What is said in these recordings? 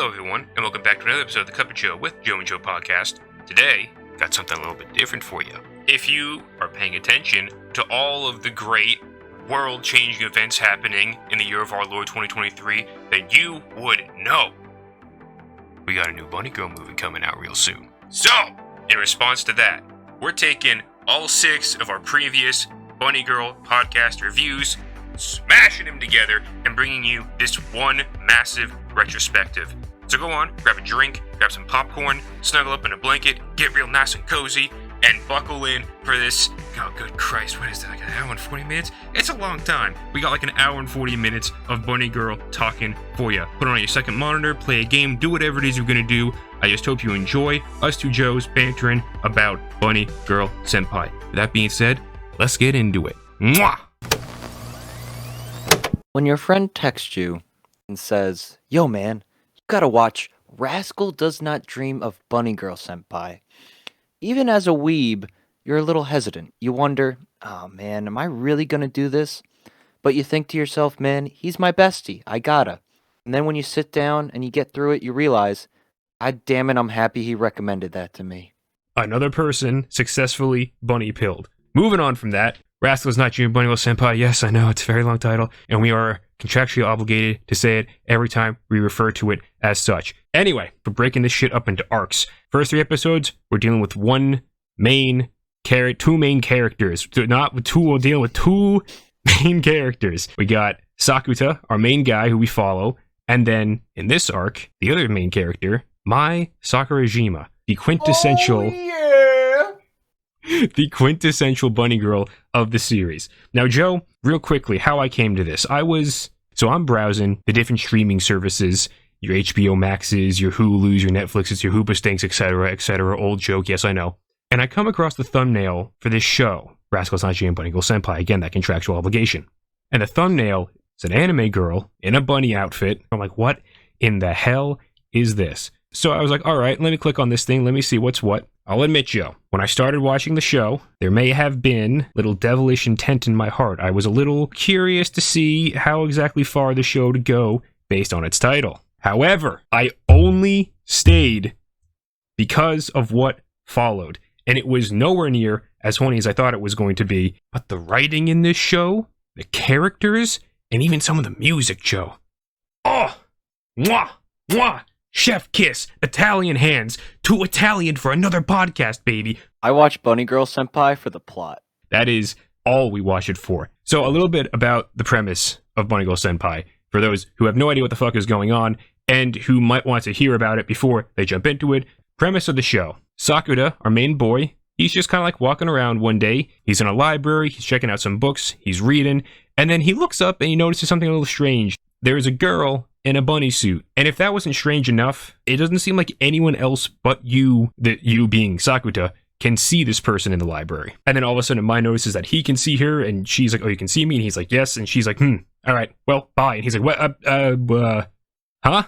Hello everyone, and welcome back to another episode of the Cup of Joe with Joe and Joe podcast. Today, got something a little bit different for you. If you are paying attention to all of the great world-changing events happening in the year of our Lord 2023, then you would know we got a new Bunny Girl movie coming out real soon. So, in response to that, we're taking all 6 of our previous Bunny Girl podcast reviews, smashing them together, and bringing you this one massive retrospective. So go on, grab a drink, grab some popcorn, snuggle up in a blanket, get real nice and cozy, and buckle in for this. Oh, good Christ, what is that, like an hour and 40 minutes? It's a long time. We got like an hour and 40 minutes of Bunny Girl talking for you. Put on your second monitor, play a game, do whatever it is you're gonna do. I just hope you enjoy us two Joes bantering about Bunny Girl Senpai. With that being said, let's get into it. Mwah! When your friend texts you and says, "Yo man, you gotta watch Rascal Does Not Dream of Bunny Girl Senpai," even as a weeb, you're a little hesitant. You wonder, oh man, am I really gonna do this? But you think to yourself, man, he's my bestie, I gotta. And then when you sit down and you get through it, you realize, God damn it, I'm happy he recommended that to me. Another person successfully bunny pilled. Moving on from that, Rascal Does Not Dream, Bunny Girl Senpai. Yes, I know, it's a very long title, and we are contractually obligated to say it every time we refer to it as such. Anyway, we're breaking this shit up into arcs. First 3 episodes, we're dealing with two main characters. We're dealing with 2 main characters. We got Sakuta, our main guy who we follow, and then in this arc, the other main character, Mai Sakurajima, the quintessential... the quintessential bunny girl of the series. Now, Joe, real quickly, how I came to this. I'm browsing the different streaming services, your HBO Maxes, your Hulus, your Netflixes, your Hoobastanks, etc. Old joke, yes, I know. And I come across the thumbnail for this show, Rascal Does Not Dream, Bunny Girl Senpai. Again, that contractual obligation. And the thumbnail is an anime girl in a bunny outfit. I'm like, what in the hell is this? So I was like, all right, let me click on this thing. Let me see what's what. I'll admit, Joe, when I started watching the show, there may have been little devilish intent in my heart. I was a little curious to see how exactly far the show would go based on its title. However, I only stayed because of what followed. And it was nowhere near as funny as I thought it was going to be. But the writing in this show, the characters, and even some of the music, Joe. Oh! Mwah! Mwah! Chef kiss, Italian hands, too Italian for another podcast, baby. I watch Bunny Girl Senpai for the plot. That is all we watch it for. So a little bit about the premise of Bunny Girl Senpai, for those who have no idea what the fuck is going on, and who might want to hear about it before they jump into it. Premise of the show. Sakuta, our main boy, he's just kind of like walking around one day. He's in a library, he's checking out some books, he's reading, and then he looks up and he notices something a little strange. There's a girl in a bunny suit. And if that wasn't strange enough, it doesn't seem like anyone else but you, you being Sakuta, can see this person in the library. And then all of a sudden, Mai notices that he can see her, and she's like, oh, you can see me? And he's like, yes. And she's like, all right, well, bye. And he's like, what, huh?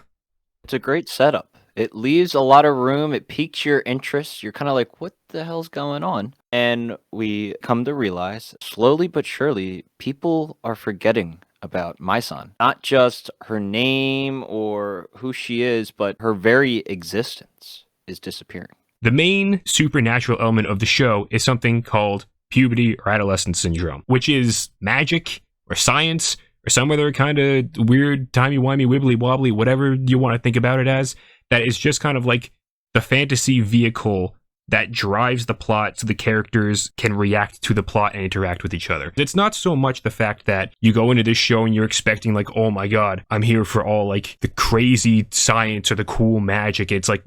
It's a great setup. It leaves a lot of room. It piques your interest. You're kind of like, what the hell's going on? And we come to realize, slowly but surely, people are forgetting about Mai-san. Not just her name or who she is, but her very existence is disappearing. The main supernatural element of the show is something called puberty or adolescence syndrome, which is magic or science or some other kind of weird timey-wimey, wibbly-wobbly, whatever you want to think about it as, that is just kind of like the fantasy vehicle that drives the plot so the characters can react to the plot and interact with each other. It's not so much the fact that you go into this show and you're expecting like, oh my god, I'm here for all like the crazy science or the cool magic. It's like,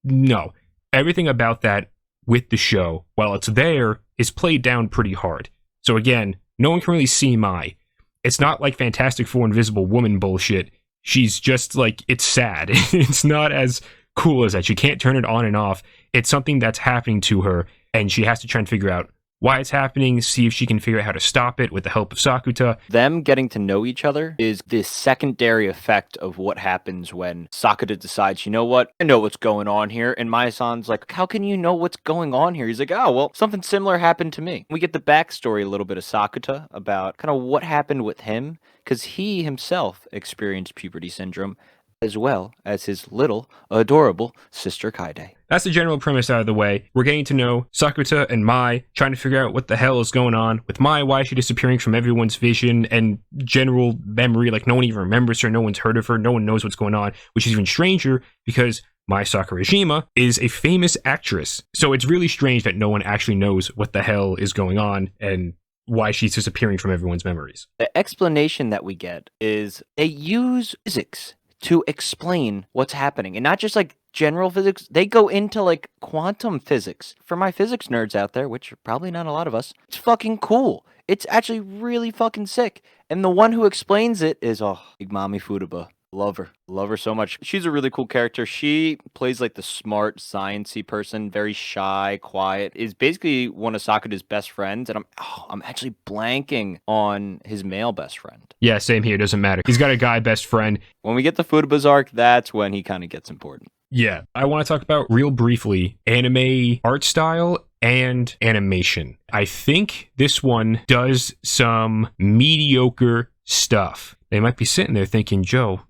no. Everything about that with the show, while it's there, is played down pretty hard. So again, no one can really see Mai. It's not like Fantastic Four Invisible Woman bullshit. She's just like, it's sad. It's not as cool as that. She can't turn it on and off. It's something that's happening to her, and she has to try and figure out why it's happening, see if she can figure out how to stop it with the help of Sakuta. Them getting to know each other is the secondary effect of what happens when Sakuta decides, you know what, I know what's going on here. And Mai-san's like, how can you know what's going on here? He's like, oh, well, something similar happened to me. We get the backstory a little bit of Sakuta about kind of what happened with him, because he himself experienced puberty syndrome as well as his little, adorable sister Kaede. That's the general premise out of the way. We're getting to know Sakuta and Mai, trying to figure out what the hell is going on with Mai, why is she disappearing from everyone's vision and general memory, like no one even remembers her, no one's heard of her, no one knows what's going on, which is even stranger because Mai Sakurajima is a famous actress. So it's really strange that no one actually knows what the hell is going on and why she's disappearing from everyone's memories. The explanation that we get is they use physics to explain what's happening, and not just like general physics. They go into like quantum physics. For my physics nerds out there, which are probably not a lot of us, it's fucking cool. It's actually really fucking sick. And the one who explains it is Big Mommy Futaba. Love her so much. She's a really cool character. She plays like the smart, sciencey person, very shy, quiet. Is basically one of Sakuta's best friends, and I'm actually blanking on his male best friend. Yeah, same here. Doesn't matter. He's got a guy best friend. When we get to Futaba's arc, that's when he kind of gets important. Yeah, I want to talk about real briefly anime art style and animation. I think this one does some mediocre stuff. They might be sitting there thinking, Joe,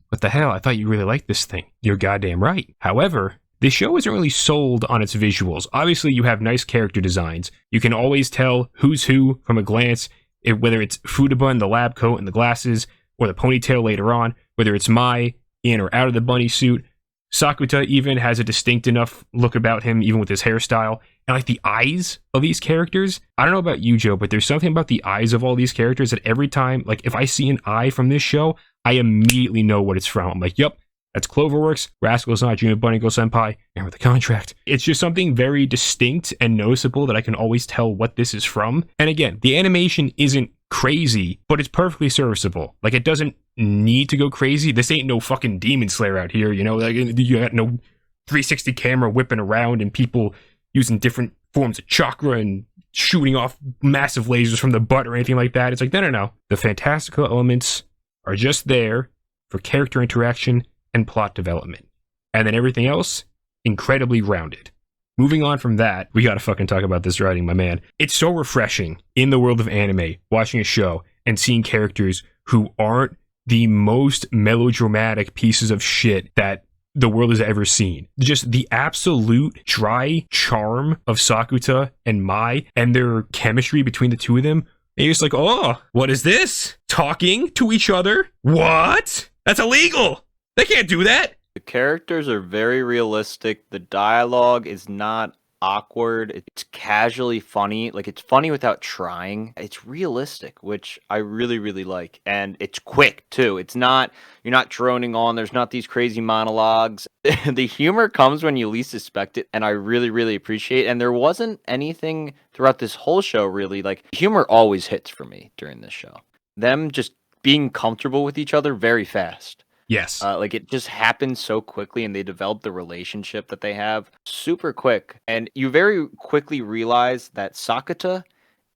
what the hell? I thought you really liked this thing. You're goddamn right. However, the show isn't really sold on its visuals. Obviously, you have nice character designs. You can always tell who's who from a glance, whether it's Futaba in the lab coat and the glasses, or the ponytail later on, whether it's Mai in or out of the bunny suit. Sakuta even has a distinct enough look about him, even with his hairstyle. And like the eyes of these characters, I don't know about you, Joe, but there's something about the eyes of all these characters that every time, like if I see an eye from this show, I immediately know what it's from. I'm like, yep, that's Cloverworks, Rascal Does Not Dream, Bunny Girl Senpai, and with the contract. It's just something very distinct and noticeable that I can always tell what this is from. And again, the animation isn't crazy, but it's perfectly serviceable. Like, it doesn't need to go crazy. This ain't no fucking Demon Slayer out here, you know? Like, you got no 360 camera whipping around and people using different forms of chakra and shooting off massive lasers from the butt or anything like that. It's like, no. The fantastical elements are just there for character interaction and plot development. And then everything else, incredibly rounded. Moving on from that, we gotta fucking talk about this writing, my man. It's so refreshing in the world of anime, watching a show and seeing characters who aren't the most melodramatic pieces of shit that the world has ever seen. Just the absolute dry charm of Sakuta and Mai and their chemistry between the two of them. And you're just like, oh, what is this? Talking to each other? What? That's illegal! They can't do that! The characters are very realistic. The dialogue is not awkward. It's casually funny. Like, it's funny without trying. It's realistic, which I really, really like. And it's quick, too. It's not, you're not droning on. There's not these crazy monologues. The humor comes when you least expect it, and I really, really appreciate it. And there wasn't anything throughout this whole show, really. Like, humor always hits for me during this show. Them just being comfortable with each other very fast. Yes. Like, it just happens so quickly, and they develop the relationship that they have super quick. And you very quickly realize that Sakuta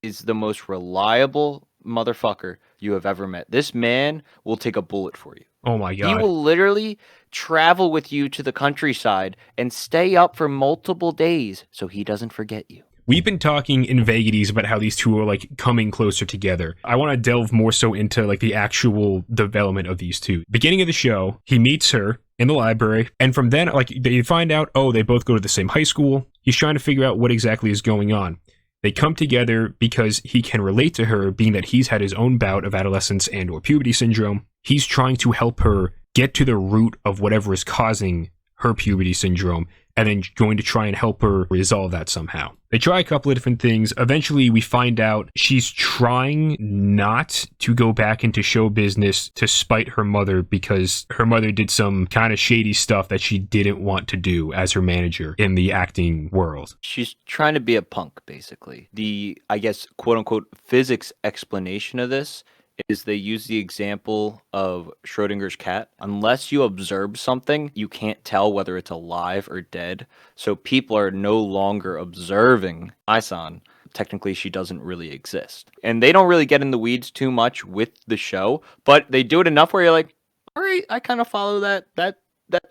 is the most reliable motherfucker you have ever met. This man will take a bullet for you. Oh my God. He will literally travel with you to the countryside and stay up for multiple days so he doesn't forget you. We've been talking in vagaries about how these two are like coming closer together. I want to delve more so into like the actual development of these two. Beginning of the show, he meets her in the library, and from then, like, they find out, oh, they both go to the same high school. He's trying to figure out what exactly is going on. They come together because he can relate to her, being that he's had his own bout of adolescence and or puberty syndrome. He's trying to help her get to the root of whatever is causing her puberty syndrome, and then going to try and help her resolve that somehow. They try a couple of different things. Eventually, we find out she's trying not to go back into show business to spite her mother because her mother did some kind of shady stuff that she didn't want to do as her manager in the acting world. She's trying to be a punk, basically. The, I guess, quote-unquote physics explanation of this is they use the example of Schrodinger's cat. Unless you observe something, you can't tell whether it's alive or dead. So people are no longer observing Aisan. Technically, she doesn't really exist. And they don't really get in the weeds too much with the show, but they do it enough where you're like, all right, I kind of follow that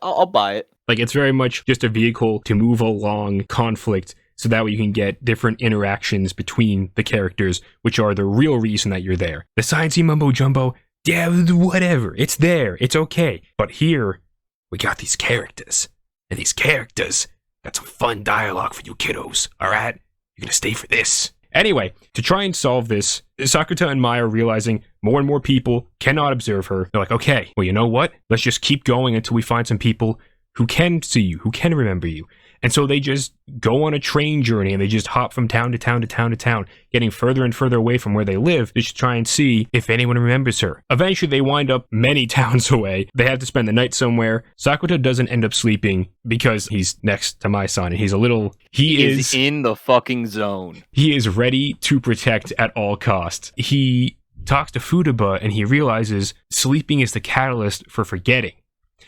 I'll buy it. Like, it's very much just a vehicle to move along conflict, so that way you can get different interactions between the characters, which are the real reason that you're there. The sciencey mumbo jumbo, Yeah, whatever. It's there. It's okay. But here, we got these characters. And these characters got some fun dialogue for you kiddos, alright? You're gonna stay for this. Anyway, to try and solve this, Sakuta and Mai are realizing more and more people cannot observe her. They're like, okay, well, you know what? Let's just keep going until we find some people who can see you, who can remember you. And so they just go on a train journey and they just hop from town to town to town to town, getting further and further away from where they live to just try and see if anyone remembers her. Eventually, they wind up many towns away. They have to spend the night somewhere. Sakuta doesn't end up sleeping because he's next to my son and he's a little... He is in the fucking zone. He is ready to protect at all costs. He talks to Futaba and he realizes sleeping is the catalyst for forgetting.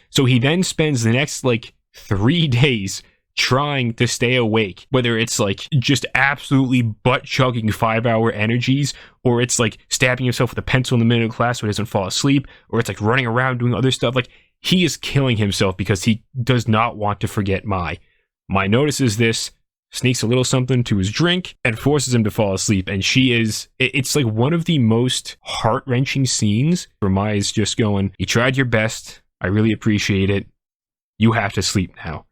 So he then spends the next, 3 days trying to stay awake, whether it's just absolutely butt-chugging 5-hour energies, or it's stabbing himself with a pencil in the middle of class so he doesn't fall asleep, or it's running around doing other stuff. He is killing himself because he does not want to forget Mai. Mai notices this, sneaks a little something to his drink, and forces him to fall asleep. And it's one of the most heart-wrenching scenes where Mai is just going, you tried your best, I really appreciate it, you have to sleep now.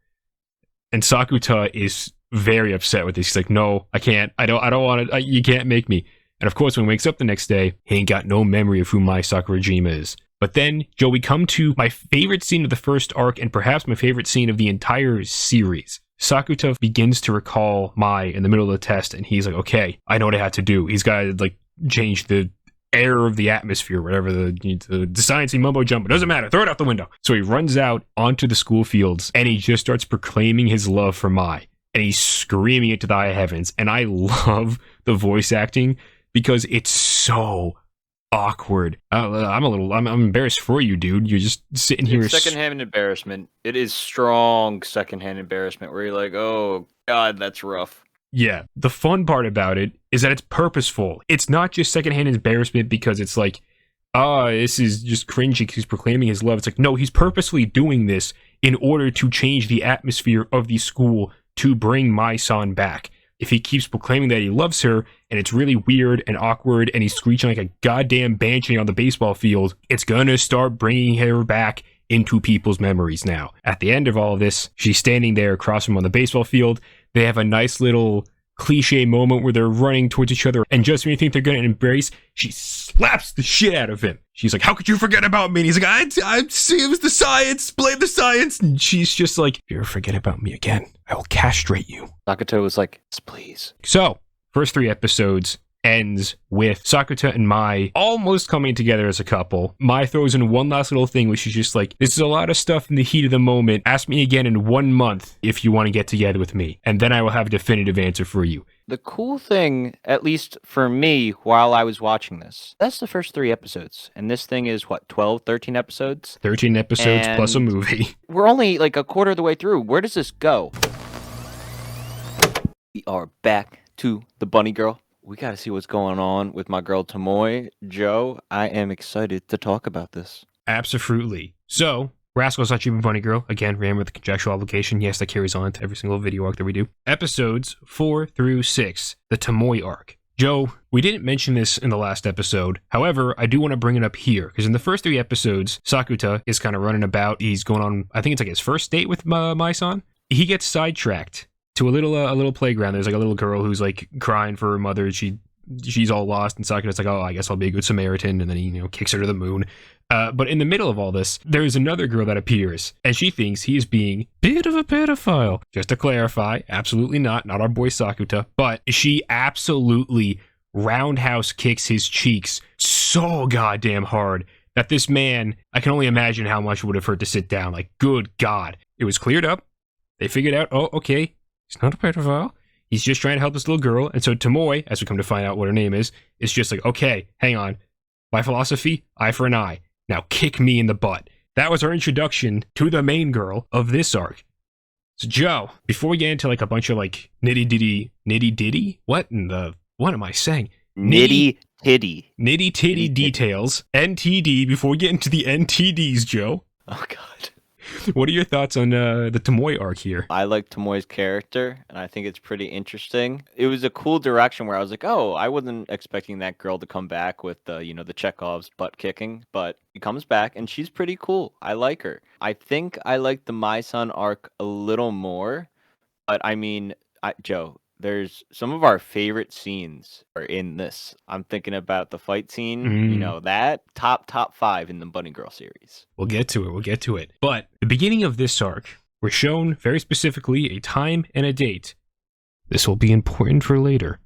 And Sakuta is very upset with this. He's like, no, I can't. I don't want to. You can't make me. And of course, when he wakes up the next day, he ain't got no memory of who Mai Sakurajima is. But then, Joe, we come to my favorite scene of the first arc and perhaps my favorite scene of the entire series. Sakuta begins to recall Mai in the middle of the test, and he's like, okay, I know what I had to do. He's got to, change the air of the atmosphere, whatever the science-y mumbo jumbo, doesn't matter, throw it out the window. So he runs out onto the school fields and he just starts proclaiming his love for Mai, and he's screaming it to the high heavens. And I love the voice acting because it's so awkward. I'm embarrassed for you, dude. You're just sitting here. It's secondhand embarrassment. It is strong secondhand embarrassment where you're like, oh god, that's rough. Yeah, the fun part about it is that it's purposeful. It's not just secondhand embarrassment because it's this is just cringy because he's proclaiming his love. It's no, he's purposely doing this in order to change the atmosphere of the school to bring Mai-san back. If he keeps proclaiming that he loves her, and it's really weird and awkward, and he's screeching like a goddamn banshee on the baseball field, it's gonna start bringing her back into people's memories now. At the end of all of this, she's standing there across from him on the baseball field. They have a nice little cliche moment where they're running towards each other, and just when you think they're going to embrace, she slaps the shit out of him. She's like, how could you forget about me? And he's like, I see it was the science, blame the science. And she's just like, if you ever forget about me again, I will castrate you. Sakuta was like, please. So, first 3 episodes ends with Sakuta and Mai almost coming together as a couple. Mai throws in one last little thing, which is just like, this is a lot of stuff in the heat of the moment. Ask me again in 1 month if you want to get together with me, and then I will have a definitive answer for you. The cool thing, at least for me, while I was watching this, that's the first 3 episodes. And this thing is, 12, 13 episodes? 13 episodes and plus a movie. We're only a quarter of the way through. Where does this go? We are back to the Bunny Girl. We gotta see what's going on with my girl Tomoe. Joe, I am excited to talk about this. Absolutely. So, Rascals Does Not Dream, Bunny Girl. Again, ran with the contractual obligation. Yes, that carries on to every single video arc that we do. Episodes 4 through 6, the Tomoe arc. Joe, we didn't mention this in the last episode. However, I do want to bring it up here, because in the first 3 episodes, Sakuta is kind of running about. He's going on, I think it's his first date with Mai-san. He gets sidetracked to a little playground. There's a little girl who's crying for her mother. She's all lost, and Sakuta's like, oh, I guess I'll be a good Samaritan, and then he kicks her to the moon. But in the middle of all this, there's another girl that appears, and she thinks he is being a bit of a pedophile. Just to clarify, absolutely not our boy Sakuta, but she absolutely roundhouse kicks his cheeks so goddamn hard that this man, I can only imagine how much it would have hurt to sit down. Good God. It was cleared up. They figured out, oh, okay, he's not a pedophile. He's just trying to help this little girl. And so Tomoe, as we come to find out what her name is just like, okay, hang on. My philosophy, eye for an eye. Now kick me in the butt. That was our introduction to the main girl of this arc. So Joe, before we get into a bunch of nitty-ditty? What am I saying? Nitty-titty details. NTD, before we get into the NTDs, Joe. Oh, God. What are your thoughts on the Tomoe arc here? I like Tomoe's character, and I think it's pretty interesting. It was a cool direction where I was like, oh, I wasn't expecting that girl to come back with the Chekhov's butt kicking, but she comes back, and she's pretty cool. I like her. I think I like the My Son arc a little more, but I mean, Joe, there's some of our favorite scenes are in this. I'm thinking about the fight scene, that top 5 in the Bunny Girl series. We'll get to it. We'll get to it. But the beginning of this arc, we're shown very specifically a time and a date. This will be important for later.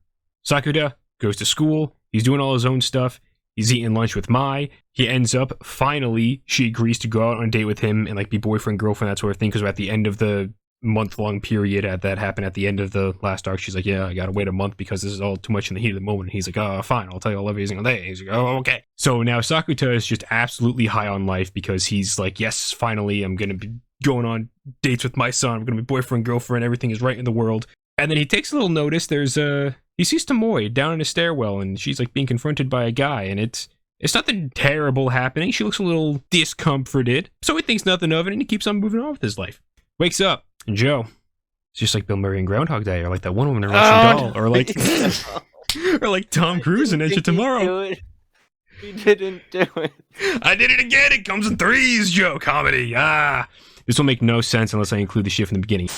Sakuda goes to school. He's doing all his own stuff. He's eating lunch with Mai. He ends up, finally, she agrees to go out on a date with him and like be boyfriend, girlfriend, that sort of thing, because we're at the end of the month-long period that happened at the end of the last arc. She's like, yeah, I gotta wait a month because this is all too much in the heat of the moment. And he's like, oh, fine, I'll tell you all every single day. He's like, oh, okay. So now Sakuta is just absolutely high on life because he's like, yes, finally, I'm gonna be going on dates with my son. I'm gonna be boyfriend, girlfriend, everything is right in the world. And then he takes a little notice. He sees Tomoe down in a stairwell and she's like being confronted by a guy, and it's nothing terrible happening. She looks a little discomforted. So he thinks nothing of it and he keeps on moving on with his life. Wakes up. And Joe, it's just like Bill Murray in Groundhog Day, or like that one woman in Russian Doll, or like, or like Tom Cruise in Edge of Tomorrow. He didn't do it. I did it again. It comes in threes, Joe. Comedy. This will make no sense unless I include the shit from the beginning.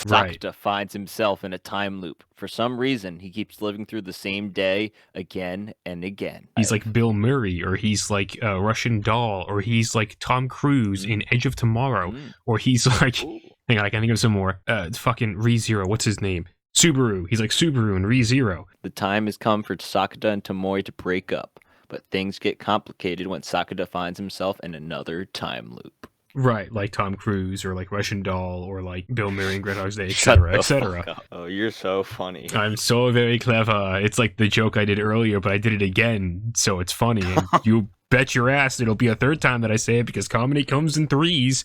Right. Sakuta finds himself in a time loop. For some reason, he keeps living through the same day again and again. He's like Bill Murray, or he's like a Russian Doll, or he's like Tom Cruise in Edge of Tomorrow, or he's like... Hang on, I can think of some more. It's fucking ReZero. What's his name? Subaru. He's like Subaru in ReZero. The time has come for Sakuta and Tomoe to break up, but things get complicated when Sakuta finds himself in another time loop. Right, like Tom Cruise, or like Russian Doll, or like Bill Murray in Groundhog Day, etc., etc. Oh, you're so funny. I'm so very clever. It's like the joke I did earlier, but I did it again, so it's funny. And you bet your ass it'll be a third time that I say it because comedy comes in threes.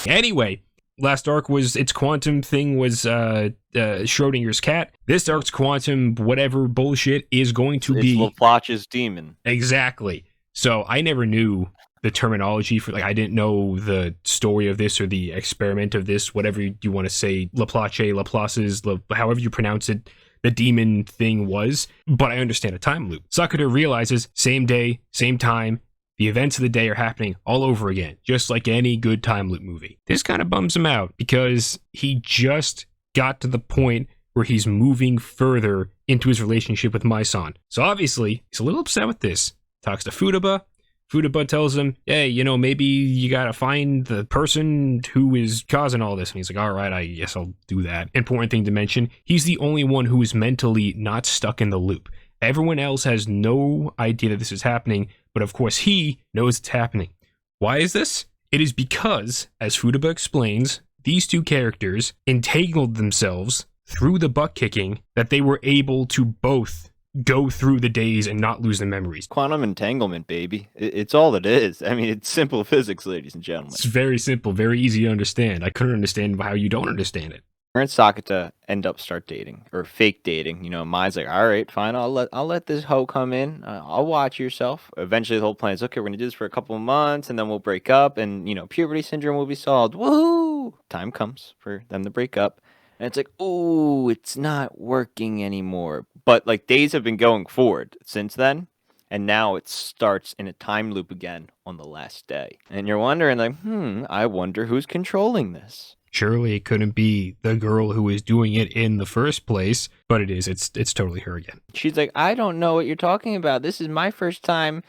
Anyway. Last arc was its quantum thing was Schrodinger's cat. This arc's quantum whatever bullshit is going to be LaPlace's demon. Exactly. So I never knew the terminology for, like, I didn't know the story of this or the experiment of this, whatever you want to say, Laplace's, however you pronounce it, the demon thing was. But I understand a time loop. Sakuta realizes same day, same time. The events of the day are happening all over again, just like any good time loop movie. This kind of bums him out because he just got to the point where he's moving further into his relationship with Mai-san. So obviously, he's a little upset with this. Talks to Futaba. Futaba tells him, hey, maybe you gotta find the person who is causing all this. And he's like, all right, I guess I'll do that. Important thing to mention, he's the only one who is mentally not stuck in the loop. Everyone else has no idea that this is happening, but of course he knows it's happening. Why is this? It is because, as Futaba explains, these two characters entangled themselves through the butt kicking that they were able to both go through the days and not lose their memories. Quantum entanglement, baby. It's all it is. I mean, it's simple physics, ladies and gentlemen. It's very simple, very easy to understand. I couldn't understand how you don't understand it. Her and Sakuta start dating, or fake dating. Mai's like, all right, fine, I'll let this hoe come in. I'll watch yourself. Eventually, the whole plan is, okay, we're gonna do this for a couple of months, and then we'll break up, and puberty syndrome will be solved. Woohoo! Time comes for them to break up, and it's like, ooh, it's not working anymore. But like days have been going forward since then, and now it starts in a time loop again on the last day, and you're wondering, like, I wonder who's controlling this. Surely it couldn't be the girl who was doing it in the first place, but it is. It's totally her again. She's like, I don't know what you're talking about. This is my first time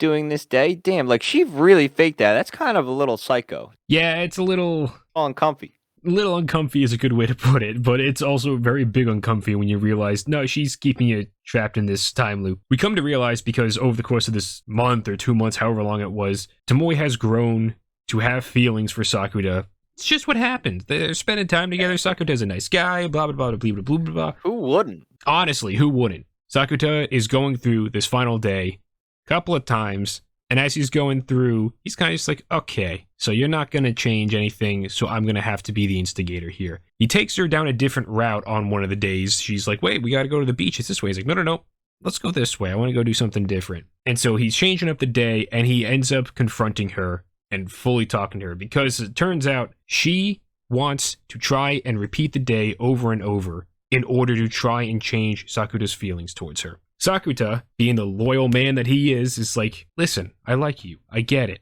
doing this day. Damn, like she really faked that. That's kind of a little psycho. Yeah, it's a little uncomfy. Little uncomfy is a good way to put it, but it's also very big uncomfy when you realize, no, she's keeping you trapped in this time loop. We come to realize because over the course of this month or 2 months, however long it was, Tomoe has grown to have feelings for Sakuta. It's just what happened. They're spending time together. Sakuta's a nice guy, blah, blah, blah, blah, blah, blah, blah. Who wouldn't? Honestly, who wouldn't? Sakuta is going through this final day a couple of times, and as he's going through, he's kind of just like, okay, so you're not going to change anything, so I'm going to have to be the instigator here. He takes her down a different route on one of the days. She's like, wait, we got to go to the beach. It's this way. He's like, no, let's go this way. I want to go do something different. And so he's changing up the day, and he ends up confronting her. and fully talking to her, because it turns out she wants to try and repeat the day over and over in order to try and change Sakuta's feelings towards her. Sakuta, being the loyal man that he is like, listen, I like you, I get it,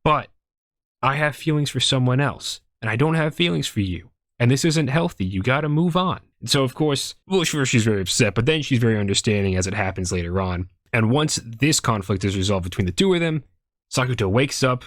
but I have feelings for someone else, and I don't have feelings for you, and this isn't healthy, you gotta move on. And so, of course, well, sure, she's very upset, but then she's very understanding as it happens later on. And once this conflict is resolved between the two of them, Sakuta wakes up,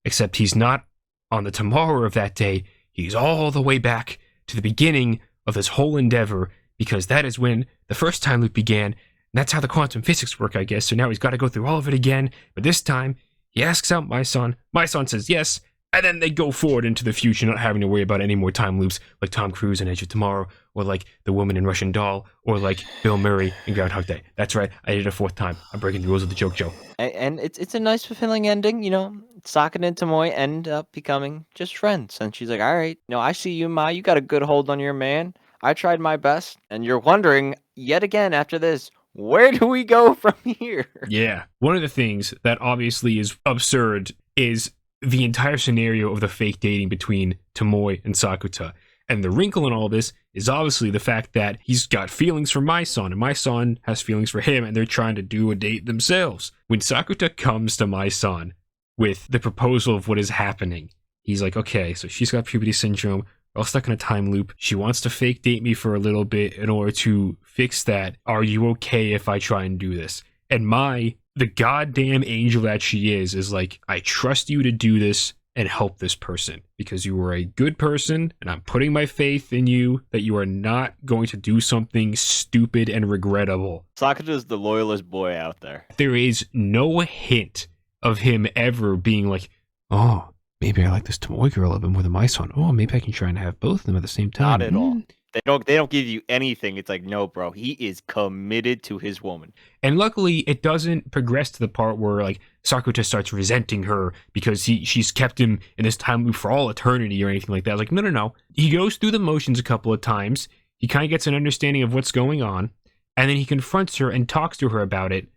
except he's not on the tomorrow of that day. He's all the way back to the beginning of this whole endeavor, because that is when the first time loop began, and that's how the quantum physics work, I guess. So now he's got to go through all of it again, but this time he asks out Mai-san. Mai-san says yes, and then they go forward into the future, not having to worry about any more time loops like Tom Cruise in Edge of Tomorrow, or like The Woman in Russian Doll, or like Bill Murray in Groundhog Day. That's right, I did it a fourth time. I'm breaking the rules of the joke, Joe. And it's a nice, fulfilling ending, you know. Sakura and Tomoe end up becoming just friends. And she's like, all right, I see you, Mai. You got a good hold on your man. I tried my best. And you're wondering, yet again after this, where do we go from here? Yeah. One of the things that obviously is absurd is the entire scenario of the fake dating between Tomoe and Sakuta. And the wrinkle in all this is obviously the fact that he's got feelings for Mai-san, and Mai-san has feelings for him, and they're trying to do a date themselves. When Sakuta comes to Mai-san with the proposal of what is happening, he's like, okay, so she's got puberty syndrome, we're all stuck in a time loop, she wants to fake date me for a little bit in order to fix that. Are you okay if I try and do this? And Mai, the goddamn angel that she is like, I trust you to do this and help this person because you are a good person, and I'm putting my faith in you that you are not going to do something stupid and regrettable. Sakura's the loyalest boy out there. There is no hint of him ever being like, oh, maybe I like this Tomoe girl a bit more than my son. Oh, maybe I can try and have both of them at the same time. Not at all. They don't give you anything. It's like, no, bro, he is committed to his woman. And luckily, it doesn't progress to the part where like Sakuta starts resenting her because she's kept him in this time loop for all eternity or anything like that. Like, no. He goes through the motions a couple of times. He kind of gets an understanding of what's going on, and then he confronts her and talks to her about it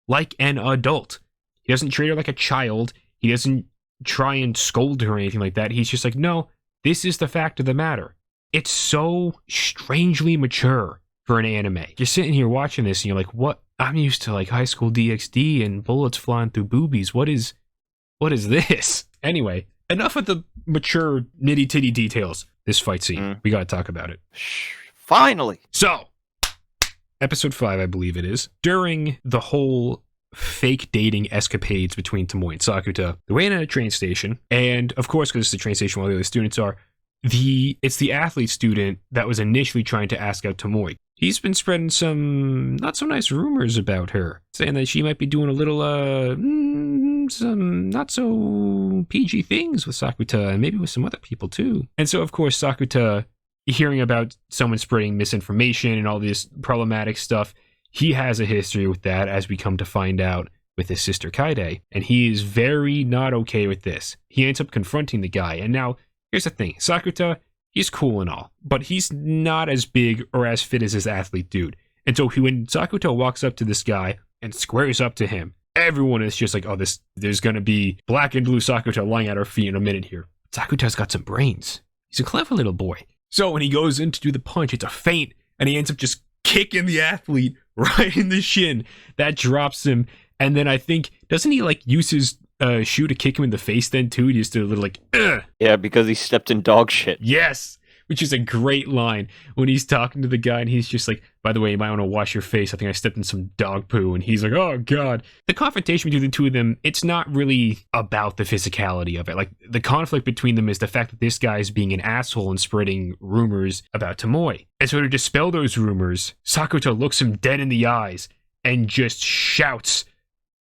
like an adult. He doesn't treat her like a child. He doesn't try and scold her or anything like that. He's just like, no, this is the fact of the matter. It's so strangely mature for an anime. You're sitting here watching this and you're like, what? I'm used to like High School DxD and bullets flying through boobies. What is this? Anyway, enough of the mature nitty-titty details. This fight scene, we gotta talk about it. Finally! So, episode 5, I believe it is. During the whole fake dating escapades between Tomoe and Sakuta, they're waiting at a train station, and of course, because it's the train station where the other students are, it's the athlete student that was initially trying to ask out Tomoe. He's been spreading some not so nice rumors about her, saying that she might be doing a little some not so PG things with Sakuta and maybe with some other people too. And so of course Sakuta, hearing about someone spreading misinformation and all this problematic stuff, he has a history with that, as we come to find out with his sister Kaede, and he is very not okay with this. He ends up confronting the guy, and now here's the thing, Sakuta, he's cool and all, but he's not as big or as fit as his athlete dude. And so when Sakuta walks up to this guy and squares up to him, everyone is just like, oh, there's gonna be black and blue Sakuta lying at our feet in a minute here. Sakuta's got some brains. He's a clever little boy. So when he goes in to do the punch, it's a feint, and he ends up just kicking the athlete right in the shin. That drops him, and then I think, doesn't he like use his shoe to kick him in the face then too? He just did a little like, ugh. Yeah, because he stepped in dog shit. Yes, which is a great line when he's talking to the guy and he's just like, by the way, you might want to wash your face. I think I stepped in some dog poo. And he's like, oh God. The confrontation between the two of them, it's not really about the physicality of it. Like the conflict between them is the fact that this guy is being an asshole and spreading rumors about Tomoe. And so to dispel those rumors, Sakuta looks him dead in the eyes and just shouts,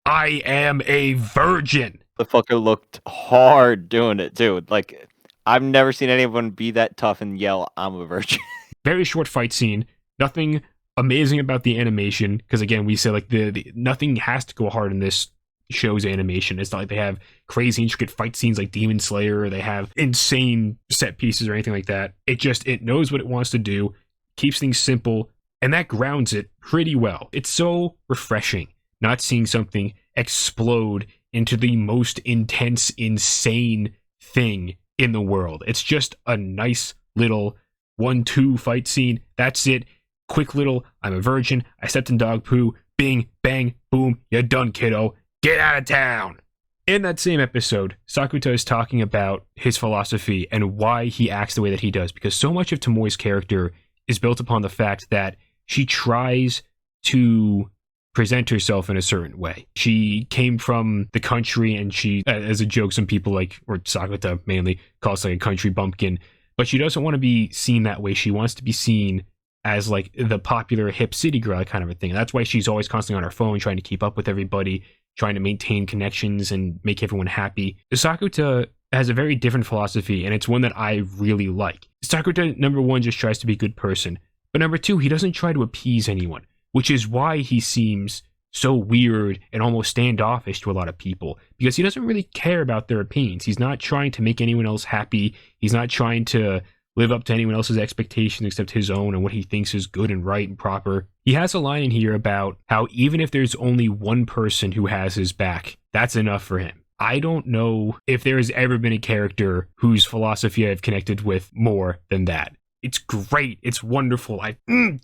I am a virgin. The fucker looked hard doing it too. Like, I've never seen anyone be that tough and yell, I'm a virgin. Very short fight scene. Nothing amazing about the animation. Because again, we say like the nothing has to go hard in this show's animation. It's not like they have crazy intricate fight scenes like Demon Slayer, or they have insane set pieces or anything like that. It knows what it wants to do, keeps things simple, and that grounds it pretty well. It's so refreshing not seeing something explode into the most intense, insane thing in the world. It's just a nice little 1-2 fight scene. That's it. Quick little, I'm a virgin, I stepped in dog poo, bing, bang, boom, you're done, kiddo. Get out of town. In that same episode, Sakuta is talking about his philosophy and why he acts the way that he does, because so much of Tomoe's character is built upon the fact that she tries to present herself in a certain way. She came from the country, and she, as a joke, some people like, or Sakuta mainly, calls like a country bumpkin, but she doesn't want to be seen that way. She wants to be seen as like the popular hip city girl kind of a thing. That's why she's always constantly on her phone trying to keep up with everybody, trying to maintain connections and make everyone happy. Sakuta has a very different philosophy, and it's one that I really like. Sakuta, number one, just tries to be a good person, but number two, he doesn't try to appease anyone, which is why he seems so weird and almost standoffish to a lot of people, because he doesn't really care about their opinions. He's not trying to make anyone else happy. He's not trying to live up to anyone else's expectations except his own and what he thinks is good and right and proper. He has a line in here about how even if there's only one person who has his back, that's enough for him. I don't know if there has ever been a character whose philosophy I've connected with more than that. It's great. It's wonderful.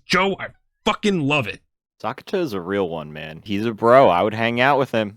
Joe, I fucking love it. Sakuta is a real one, man. He's a bro. I would hang out with him.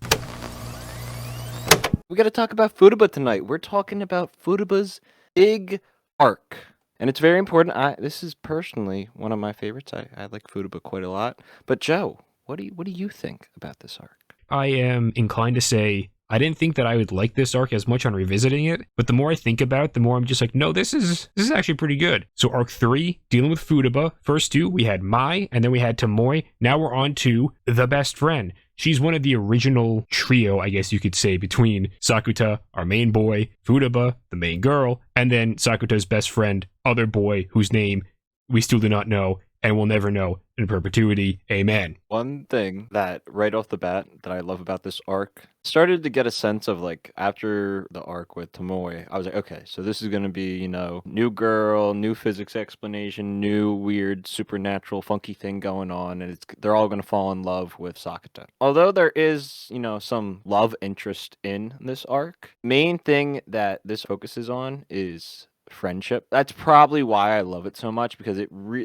We got to talk about Futaba tonight. We're talking about Futaba's big arc, and it's very important. This is personally one of my favorites. I like Futaba quite a lot. But Joe, what do you think about this arc? I am inclined to say I didn't think that I would like this arc as much on revisiting it, but the more I think about it, the more I'm just like, no, this is actually pretty good. So arc 3, dealing with Futaba. First 2, we had Mai, and then we had Tomoe. Now we're on to the best friend. She's one of the original trio, I guess you could say, between Sakuta, our main boy, Futaba, the main girl, and then Sakuta's best friend, other boy, whose name we still do not know and will never know in perpetuity. Amen. One thing that right off the bat that I love about this arc, started to get a sense of like after the arc with Tomoe, I was like, okay, so this is going to be, new girl, new physics explanation, new weird supernatural funky thing going on, and they're all going to fall in love with Sakuta. Although there is, some love interest in this arc, main thing that this focuses on is friendship. That's probably why I love it so much, because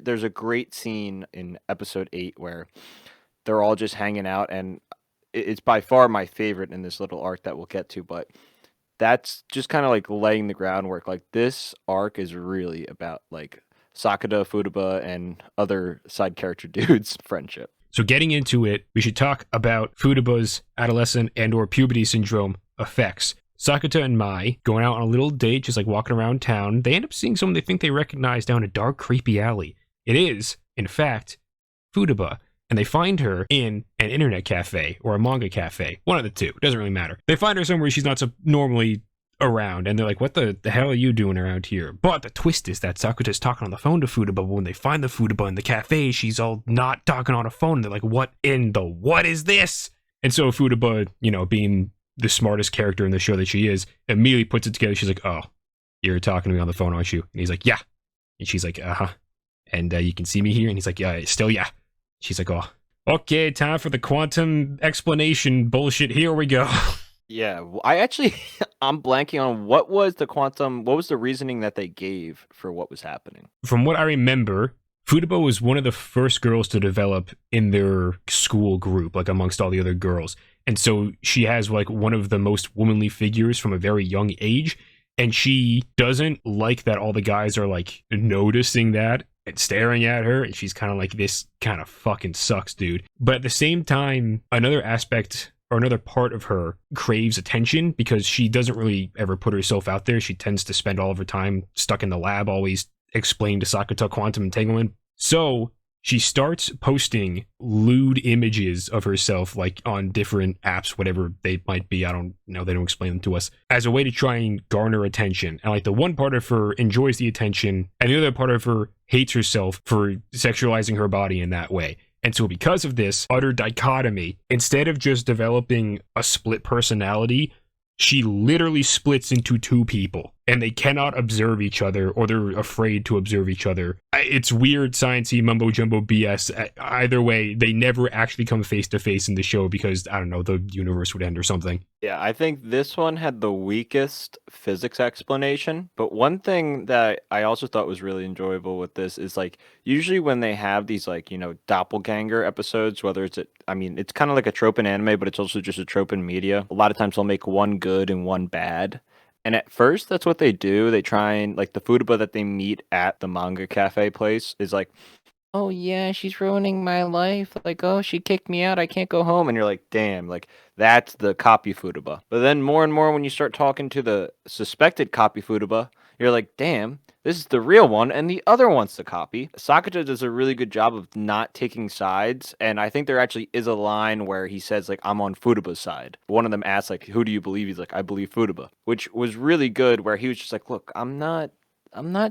there's a great scene in episode 8 where they're all just hanging out, and it's by far my favorite in this little arc that we'll get to, but that's just kind of like laying the groundwork. Like this arc is really about like Sakuta, Futaba, and other side character dudes' friendship. So getting into it, we should talk about Futaba's adolescent and or puberty syndrome effects. Sakuta and Mai going out on a little date, just like walking around town. They end up seeing someone they think they recognize down a dark, creepy alley. It is, in fact, Futaba. And they find her in an internet cafe or a manga cafe. One of the two. It doesn't really matter. They find her somewhere she's not normally around. And they're like, what the hell are you doing around here? But the twist is that Sakuta's talking on the phone to Futaba. But when they find the Futaba in the cafe, she's all not talking on a phone. They're like, what is this? And so Futaba, being the smartest character in the show that she is, immediately puts it together. She's like, oh, you're talking to me on the phone, aren't you? And he's like, yeah. And she's like, uh-huh. And you can see me here? And he's like, yeah, still yeah. She's like, oh, okay, time for the quantum explanation bullshit. Here we go. Yeah, I'm blanking on what was the reasoning that they gave for what was happening? From what I remember, Futaba was one of the first girls to develop in their school group, like amongst all the other girls. And so she has like one of the most womanly figures from a very young age. And she doesn't like that all the guys are like noticing that and staring at her. And she's kind of like, this kind of fucking sucks, dude. But at the same time, another aspect or another part of her craves attention because she doesn't really ever put herself out there. She tends to spend all of her time stuck in the lab, always explaining to Sakuta quantum entanglement. So she starts posting lewd images of herself, like on different apps, whatever they might be. I don't know. They don't explain them to us, as a way to try and garner attention. And like the one part of her enjoys the attention and the other part of her hates herself for sexualizing her body in that way. And so because of this utter dichotomy, instead of just developing a split personality, she literally splits into two people. and they cannot observe each other, or they're afraid to observe each other. It's weird, sciencey, mumbo jumbo BS. Either way, they never actually come face to face in the show because, I don't know, the universe would end or something. Yeah, I think this one had the weakest physics explanation. But one thing that I also thought was really enjoyable with this is like usually when they have these like, doppelganger episodes, whether I mean, it's kind of like a trope in anime, but it's also just a trope in media. A lot of times they'll make one good and one bad. And at first, that's what they do. They try and like the Futaba that they meet at the manga cafe place is like, oh yeah, she's ruining my life. Like, oh, she kicked me out. I can't go home. And you're like, damn, like that's the copy Futaba. But then more and more when you start talking to the suspected copy Futaba, you're like, damn, this is the real one and the other one's the copy. Sakata does a really good job of not taking sides, and I think there actually is a line where he says like, I'm on Futaba's side. One of them asks like, who do you believe? He's like, I believe Futaba, which was really good where he was just like, look, I'm not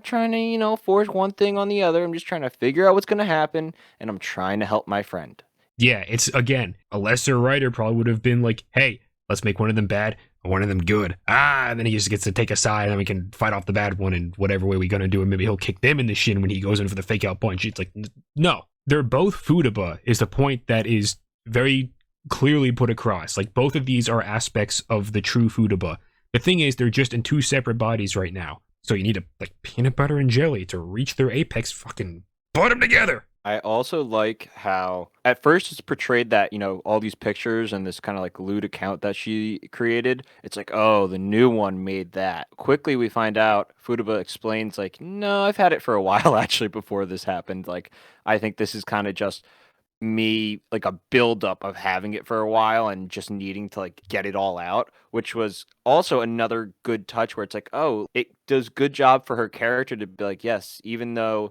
trying to, force one thing on the other. I'm just trying to figure out what's going to happen, and I'm trying to help my friend. Yeah, it's, again, a lesser writer probably would have been like, hey, let's make one of them bad and one of them good. And then he just gets to take a side, and then we can fight off the bad one in whatever way we're going to do, and maybe he'll kick them in the shin when he goes in for the fake out punch. It's like, no. They're both Futaba is the point that is very clearly put across. Like, both of these are aspects of the true Futaba. The thing is, they're just in two separate bodies right now. So you need to, like, peanut butter and jelly to reach their apex. Fucking put them together. I also like how at first it's portrayed that, all these pictures and this kind of like lewd account that she created. It's like, oh, the new one made that. Quickly we find out Futaba explains like, no, I've had it for a while actually before this happened. Like, I think this is kind of just me like a buildup of having it for a while and just needing to like get it all out, which was also another good touch where it's like, oh, it does good job for her character to be like, yes, even though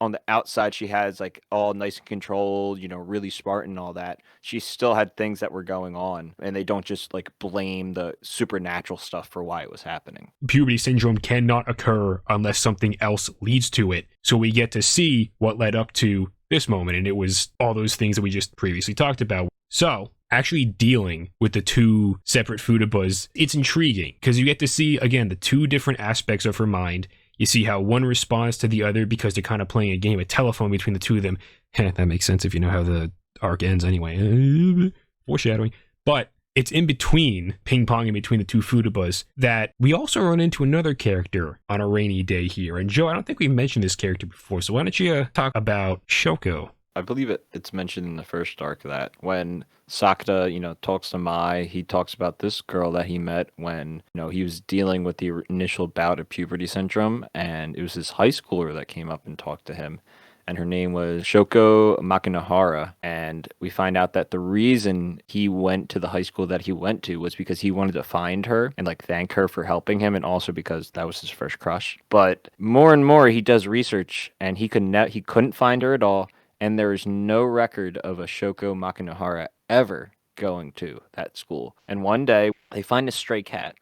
on the outside she has like all nice and controlled, really smart and all that, she still had things that were going on, and they don't just like blame the supernatural stuff for why it was happening. Puberty syndrome cannot occur unless something else leads to it. So we get to see what led up to this moment, and it was all those things that we just previously talked about. So actually dealing with the two separate Futabas, it's intriguing because you get to see, again, the two different aspects of her mind. You see how one responds to the other because they're kind of playing a game of telephone between the two of them. That makes sense if you know how the arc ends anyway. Foreshadowing. But it's in between, ping-ponging between the two Futabas, that we also run into another character on a rainy day here. And Joe, I don't think we mentioned this character before, so why don't you talk about Shoko? I believe it's mentioned in the first arc that when Sakata, talks to Mai, he talks about this girl that he met when, he was dealing with the initial bout of puberty syndrome, and it was this high schooler that came up and talked to him, and her name was Shoko Makinahara, and we find out that the reason he went to the high school that he went to was because he wanted to find her and like thank her for helping him, and also because that was his first crush. But more and more he does research, and he couldn't find her at all. And there is no record of a Shoko Makinahara ever going to that school. And one day, they find a stray cat,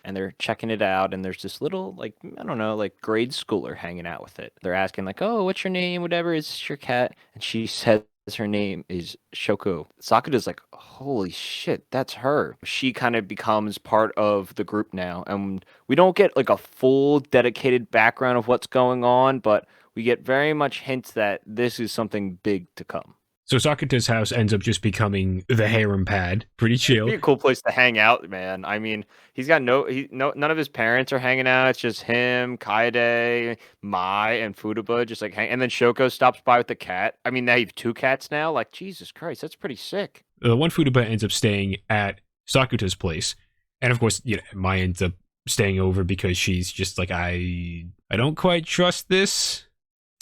and they're checking it out, and there's this little, like, I don't know, like, grade schooler hanging out with it. They're asking, like, oh, what's your name, whatever, is this your cat? And she says her name is Shoko. Sakata's like, holy shit, that's her. She kind of becomes part of the group now, and we don't get, like, a full dedicated background of what's going on, but we get very much hints that this is something big to come. So Sakata's house ends up just becoming the harem pad. Pretty chill. It'd be a cool place to hang out, man. I mean, he's got none of his parents are hanging out. It's just him, Kaede, Mai, and Futaba just like and then Shoko stops by with the cat. I mean, they have two cats now. Like, Jesus Christ, that's pretty sick. One Futaba ends up staying at Sakata's place. And of course, Mai ends up staying over because she's just like, I don't quite trust this.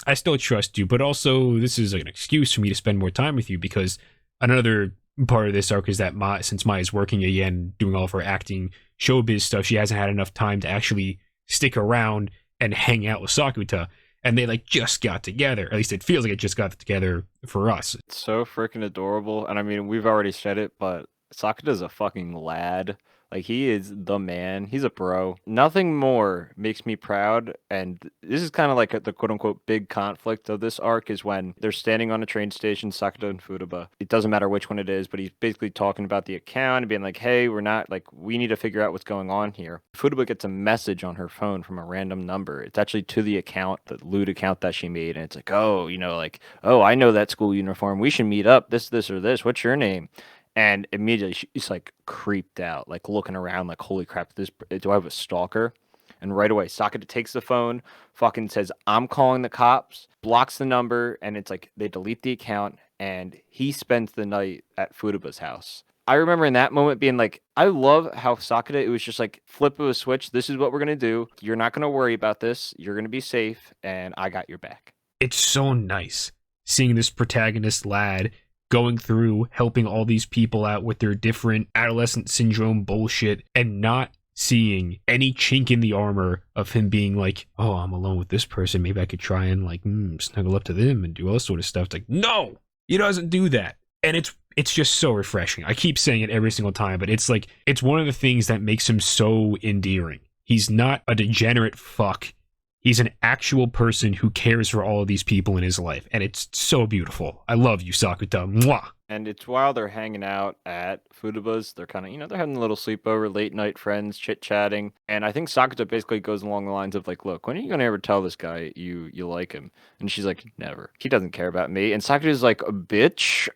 I still trust you, but also this is an excuse for me to spend more time with you, because another part of this arc is that since Mai is working again, doing all of her acting, showbiz stuff, she hasn't had enough time to actually stick around and hang out with Sakata. And they just got together. At least it feels like it just got together for us. It's so freaking adorable. And I mean, we've already said it, but Sakata's a fucking lad. Like, he is the man. He's a bro. Nothing more makes me proud. And this is kind of like the quote unquote big conflict of this arc is when they're standing on a train station, Sakata and Futaba. It doesn't matter which one it is, but he's basically talking about the account and being like, hey, we're not, like, we need to figure out what's going on here. Futaba gets a message on her phone from a random number. It's actually to the account, the lewd account that she made. And it's like, oh, like, oh, I know that school uniform. We should meet up. This, or this. What's your name? And immediately she's like creeped out, like looking around, like, holy crap, do I have a stalker? And right away, Sakata takes the phone, fucking says, I'm calling the cops, blocks the number, and it's like they delete the account, and he spends the night at Futaba's house. I remember in that moment being like, I love how Sakata, it was just like, flip of a switch, this is what we're gonna do. You're not gonna worry about this, you're gonna be safe, and I got your back. It's so nice seeing this protagonist lad going through helping all these people out with their different adolescent syndrome bullshit and not seeing any chink in the armor of him being like, oh, I'm alone with this person, maybe I could try and like snuggle up to them and do all this sort of stuff. It's like, no, he doesn't do that. And it's just so refreshing. I keep saying it every single time, but it's like, it's one of the things that makes him so endearing. He's not a degenerate fuck. He's an actual person who cares for all of these people in his life, and it's so beautiful. I love you, Sakata. Mwah! And it's while they're hanging out at Futaba's, they're kind of, they're having a little sleepover, late night friends, chit-chatting. And I think Sakata basically goes along the lines of like, look, when are you going to ever tell this guy you like him? And she's like, never. He doesn't care about me. And Sakata's like, bitch,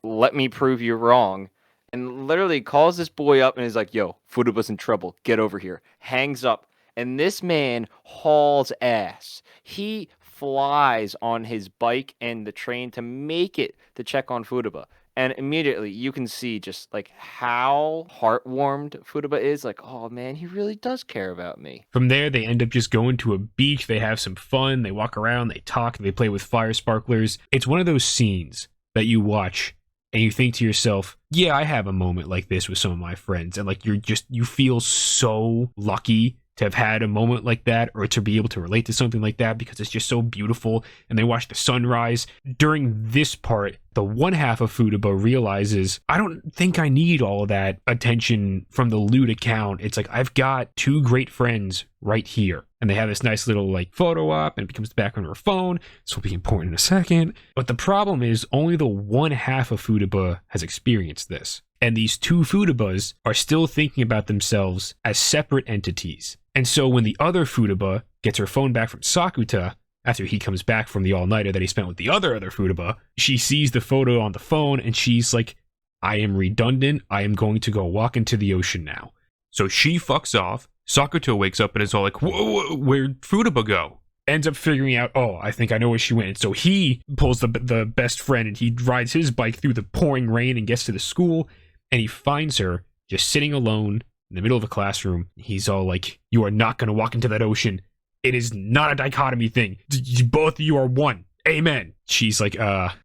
let me prove you wrong. And literally calls this boy up and is like, yo, Futaba's in trouble. Get over here. Hangs up. And this man hauls ass. He flies on his bike and the train to make it to check on Futaba. And immediately you can see just like how heartwarmed Futaba is. Like, oh man, he really does care about me. From there, they end up just going to a beach. They have some fun. They walk around. They talk. They play with fire sparklers. It's one of those scenes that you watch and you think to yourself, yeah, I have a moment like this with some of my friends. And like, you feel so lucky to have had a moment like that or to be able to relate to something like that because it's just so beautiful. And they watch the sunrise. During this part, the one half of Futaba realizes, I don't think I need all of that attention from the lewd account. It's like, I've got two great friends right here. And they have this nice little like photo op and it becomes the background of her phone. This will be important in a second. But the problem is only the one half of Futaba has experienced this. And these two Futabas are still thinking about themselves as separate entities. And so when the other Futaba gets her phone back from Sakuta, after he comes back from the all-nighter that he spent with the other Futaba, she sees the photo on the phone and she's like, I am redundant. I am going to go walk into the ocean now. So she fucks off. Sakuta wakes up and is all like, whoa, where'd Futaba go? Ends up figuring out, oh, I think I know where she went. So he pulls the best friend and he rides his bike through the pouring rain and gets to the school and he finds her just sitting alone in the middle of a classroom. He's all like, you are not going to walk into that ocean. It is not a dichotomy thing. Both of you are one. Amen. She's like,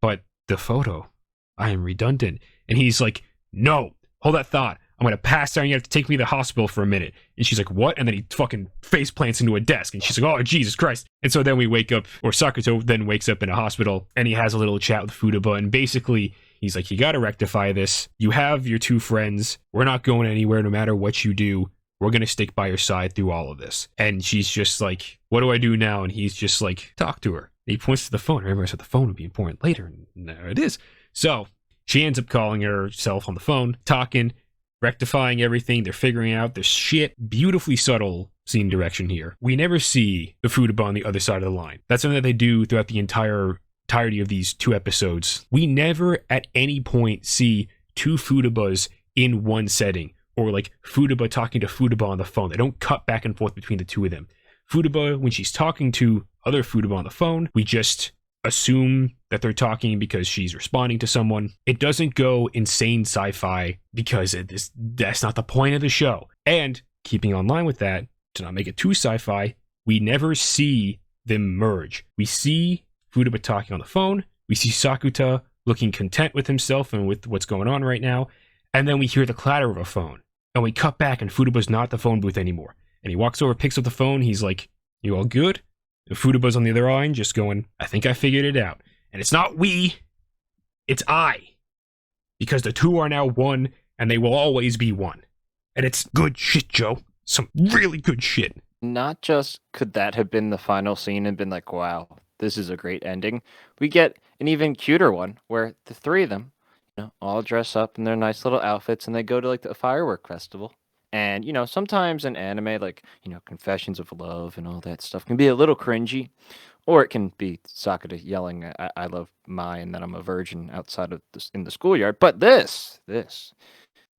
but the photo, I am redundant. And he's like, no, hold that thought. I'm going to pass out and you have to take me to the hospital for a minute. And she's like, what? And then he fucking face plants into a desk. And she's like, oh, Jesus Christ. And so then we wake up, or Sakuto then wakes up in a hospital and he has a little chat with Futaba. And basically, he's like, you got to rectify this. You have your two friends. We're not going anywhere no matter what you do. We're going to stick by your side through all of this. And she's just like, what do I do now? And he's just like, talk to her. And he points to the phone. Remember, I said the phone would be important later. And there it is. So she ends up calling herself on the phone, talking, rectifying everything. They're figuring out the shit. Beautifully subtle scene direction here. We never see the Futaba on the other side of the line. That's something that they do throughout the entirety of these two episodes. We never at any point see two Futabas in one setting, or like Futaba talking to Futaba on the phone. They don't cut back and forth between the two of them. Futaba, when she's talking to other Futaba on the phone, we just assume that they're talking because she's responding to someone. It doesn't go insane sci-fi because that's not the point of the show. And keeping on line with that, to not make it too sci-fi, we never see them merge. We see Futaba talking on the phone. We see Sakuta looking content with himself and with what's going on right now. And then we hear the clatter of a phone. And we cut back and Futaba's not at the phone booth anymore. And he walks over, picks up the phone. He's like, you all good? And Futaba's on the other line just going, I think I figured it out. And it's not we, it's I. Because the two are now one and they will always be one. And it's good shit, Joe. Some really good shit. Not just could that have been the final scene and been like, wow, this is a great ending. We get an even cuter one where the three of them, all dress up in their nice little outfits and they go to like the firework festival. And, sometimes in anime, like, confessions of love and all that stuff can be a little cringy. Or it can be Sakura yelling, I love Mai and that I'm a virgin outside of this in the schoolyard. But this, we're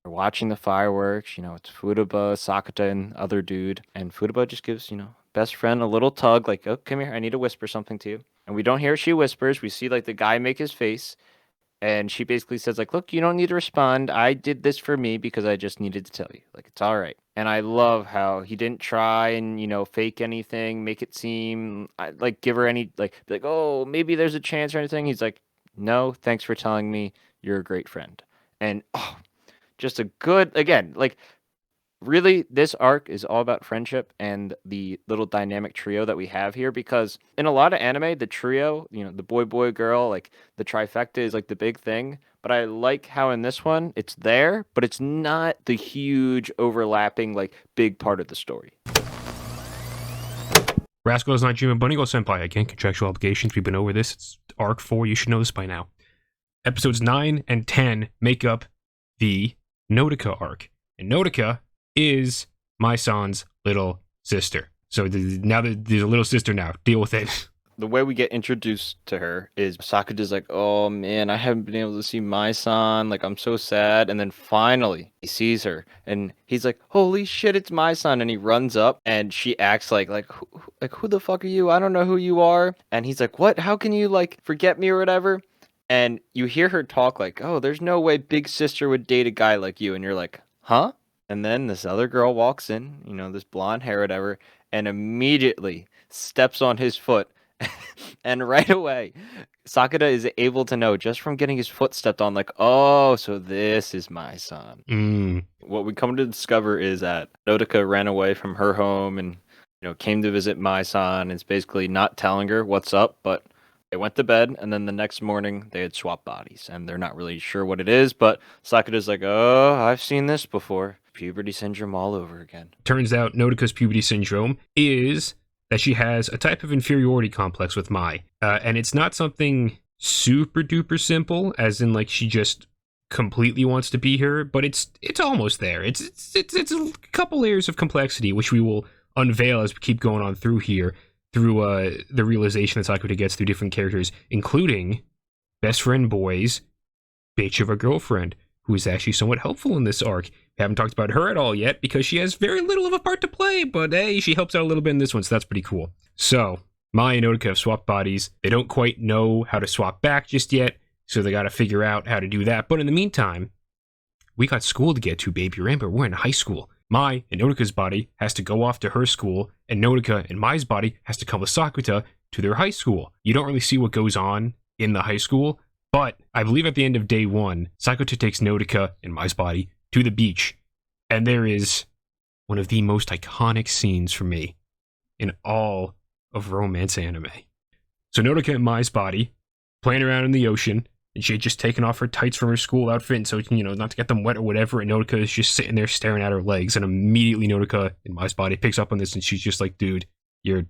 watching the fireworks, it's Futaba, Sakata, and other dude. And Futaba just gives, best friend a little tug, like, oh, come here, I need to whisper something to you. And we don't hear she whispers. We see, like, the guy make his face. And she basically says, like, look, you don't need to respond. I did this for me because I just needed to tell you. Like, it's all right. And I love how he didn't try and, fake anything, make it seem, like, give her any, like, oh, maybe there's a chance or anything. He's like, no, thanks for telling me. You're a great friend. And, just a good, again, like, really, this arc is all about friendship and the little dynamic trio that we have here, because in a lot of anime, the trio, the boy, girl, like, the trifecta is, like, the big thing. But I like how in this one, it's there, but it's not the huge overlapping, like, big part of the story. Rascal Does Not Dream of Bunny Girl Senpai. Again, contractual obligations. We've been over this. It's arc 4. You should know this by now. Episodes 9 and 10 make up the Nodoka arc. And Nodoka is Mai-san's little sister. So now there's a little sister now. Deal with it. The way we get introduced to her is Sakura's like, oh man, I haven't been able to see Mai-san. Like, I'm so sad. And then finally he sees her and he's like, holy shit, it's Mai-san. And he runs up and she acts like who the fuck are you? I don't know who you are. And he's like, what? How can you, like, forget me or whatever? And you hear her talk like, oh, there's no way big sister would date a guy like you. And you're like, huh? And then this other girl walks in, this blonde hair, whatever, and immediately steps on his foot. And right away, Sakura is able to know just from getting his foot stepped on, like, oh, so this is Mai-san. What we come to discover is that Nodoka ran away from her home and, came to visit Mai-san. And it's basically not telling her what's up, but they went to bed, and then the next morning, they had swapped bodies, and they're not really sure what it is, but Sakura's like, oh, I've seen this before. Puberty syndrome all over again. Turns out Nodoka's puberty syndrome is that she has a type of inferiority complex with Mai, and it's not something super-duper simple, as in, like, she just completely wants to be her, but it's almost there. It's a couple layers of complexity, which we will unveil as we keep going on through here, through the realization that Sakura gets through different characters, including best friend boy's bitch of a girlfriend, who is actually somewhat helpful in this arc. We haven't talked about her at all yet, because she has very little of a part to play, but hey, she helps out a little bit in this one, so that's pretty cool. So, Mai and Nodoka have swapped bodies. They don't quite know how to swap back just yet, so they gotta figure out how to do that. But in the meantime, we got school to get to, baby. Remember, we're in high school. Mai and Nodoka's body has to go off to her school, and Nodoka and Mai's body has to come with Sakura to their high school. You don't really see what goes on in the high school, but I believe at the end of day 1, Sakura takes Nodoka and Mai's body to the beach, and there is one of the most iconic scenes for me in all of romance anime. So Nodoka and Mai's body playing around in the ocean, and she had just taken off her tights from her school outfit, and so, not to get them wet or whatever, and Nodoka is just sitting there staring at her legs, and immediately Nodoka in Mai's body picks up on this, and she's just like, dude, you're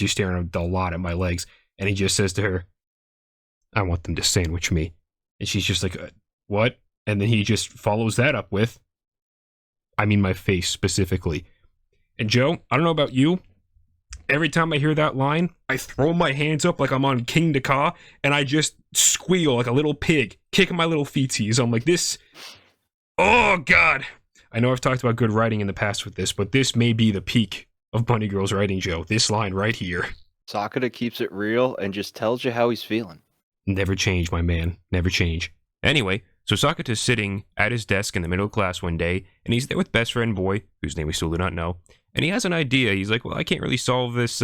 staring a lot at my legs. And he just says to her, I want them to sandwich me. And she's just like, what? And then he just follows that up with, I mean my face specifically. And Joe, I don't know about you, every time I hear that line, I throw my hands up like I'm on King Dakar, and I just squeal like a little pig, kicking my little feeties. I'm like, this, oh God. I know I've talked about good writing in the past with this, but this may be the peak of Bunny Girl's writing, Joe. This line right here. Sakura keeps it real and just tells you how he's feeling. Never change, my man. Never change. Anyway, so Sakura's sitting at his desk in the middle of class one day, and he's there with best friend boy, whose name we still do not know, and he has an idea. He's like, well, I can't really solve this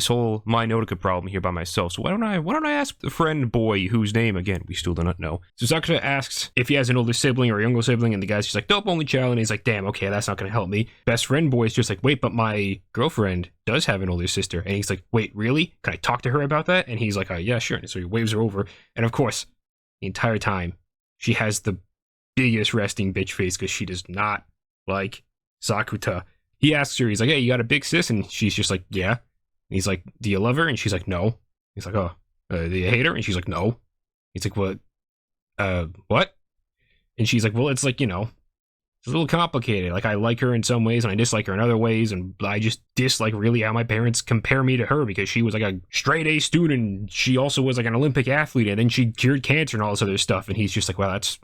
whole Mai Nodoka problem here by myself, so why don't I ask the friend boy, whose name, again, we still do not know. So Sakura asks if he has an older sibling or a younger sibling, and the guy's just like, nope, only child, and he's like, damn, okay, that's not gonna help me. Best friend boy is just like, wait, but my girlfriend does have an older sister, and he's like, wait, really? Can I talk to her about that? And he's like, yeah, sure, and so he waves her over, and of course, the entire time, she has the biggest resting bitch face because she does not like Sakuta. He asks her, he's like, hey, you got a big sis? And she's just like, yeah. And he's like, do you love her? And she's like, no. He's like, oh, do you hate her? And she's like, no. He's like, what? And she's like, well, it's like, it's a little complicated. Like, I like her in some ways and I dislike her in other ways. And I just dislike really how my parents compare me to her because she was like a straight A student. She also was like an Olympic athlete and then she cured cancer and all this other stuff. And he's just like, well, it's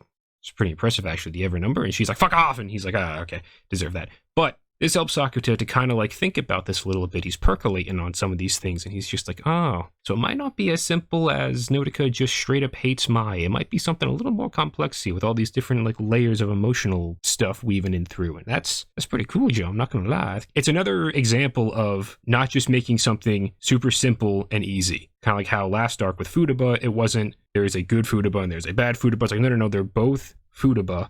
pretty impressive, actually. Do you have her number? And she's like, fuck off. And he's like, okay, deserve that. But this helps Sakuta to kind of like think about this a little bit. He's percolating on some of these things and he's just like, oh, so it might not be as simple as Nodoka just straight up hates Mai. It might be something a little more complex here with all these different like layers of emotional stuff weaving in through. And that's pretty cool, Joe. I'm not going to lie. It's another example of not just making something super simple and easy. Kind of like how last arc with Futaba, it wasn't there's a good Futaba and there's a bad Futaba. It's like, no, they're both Futaba.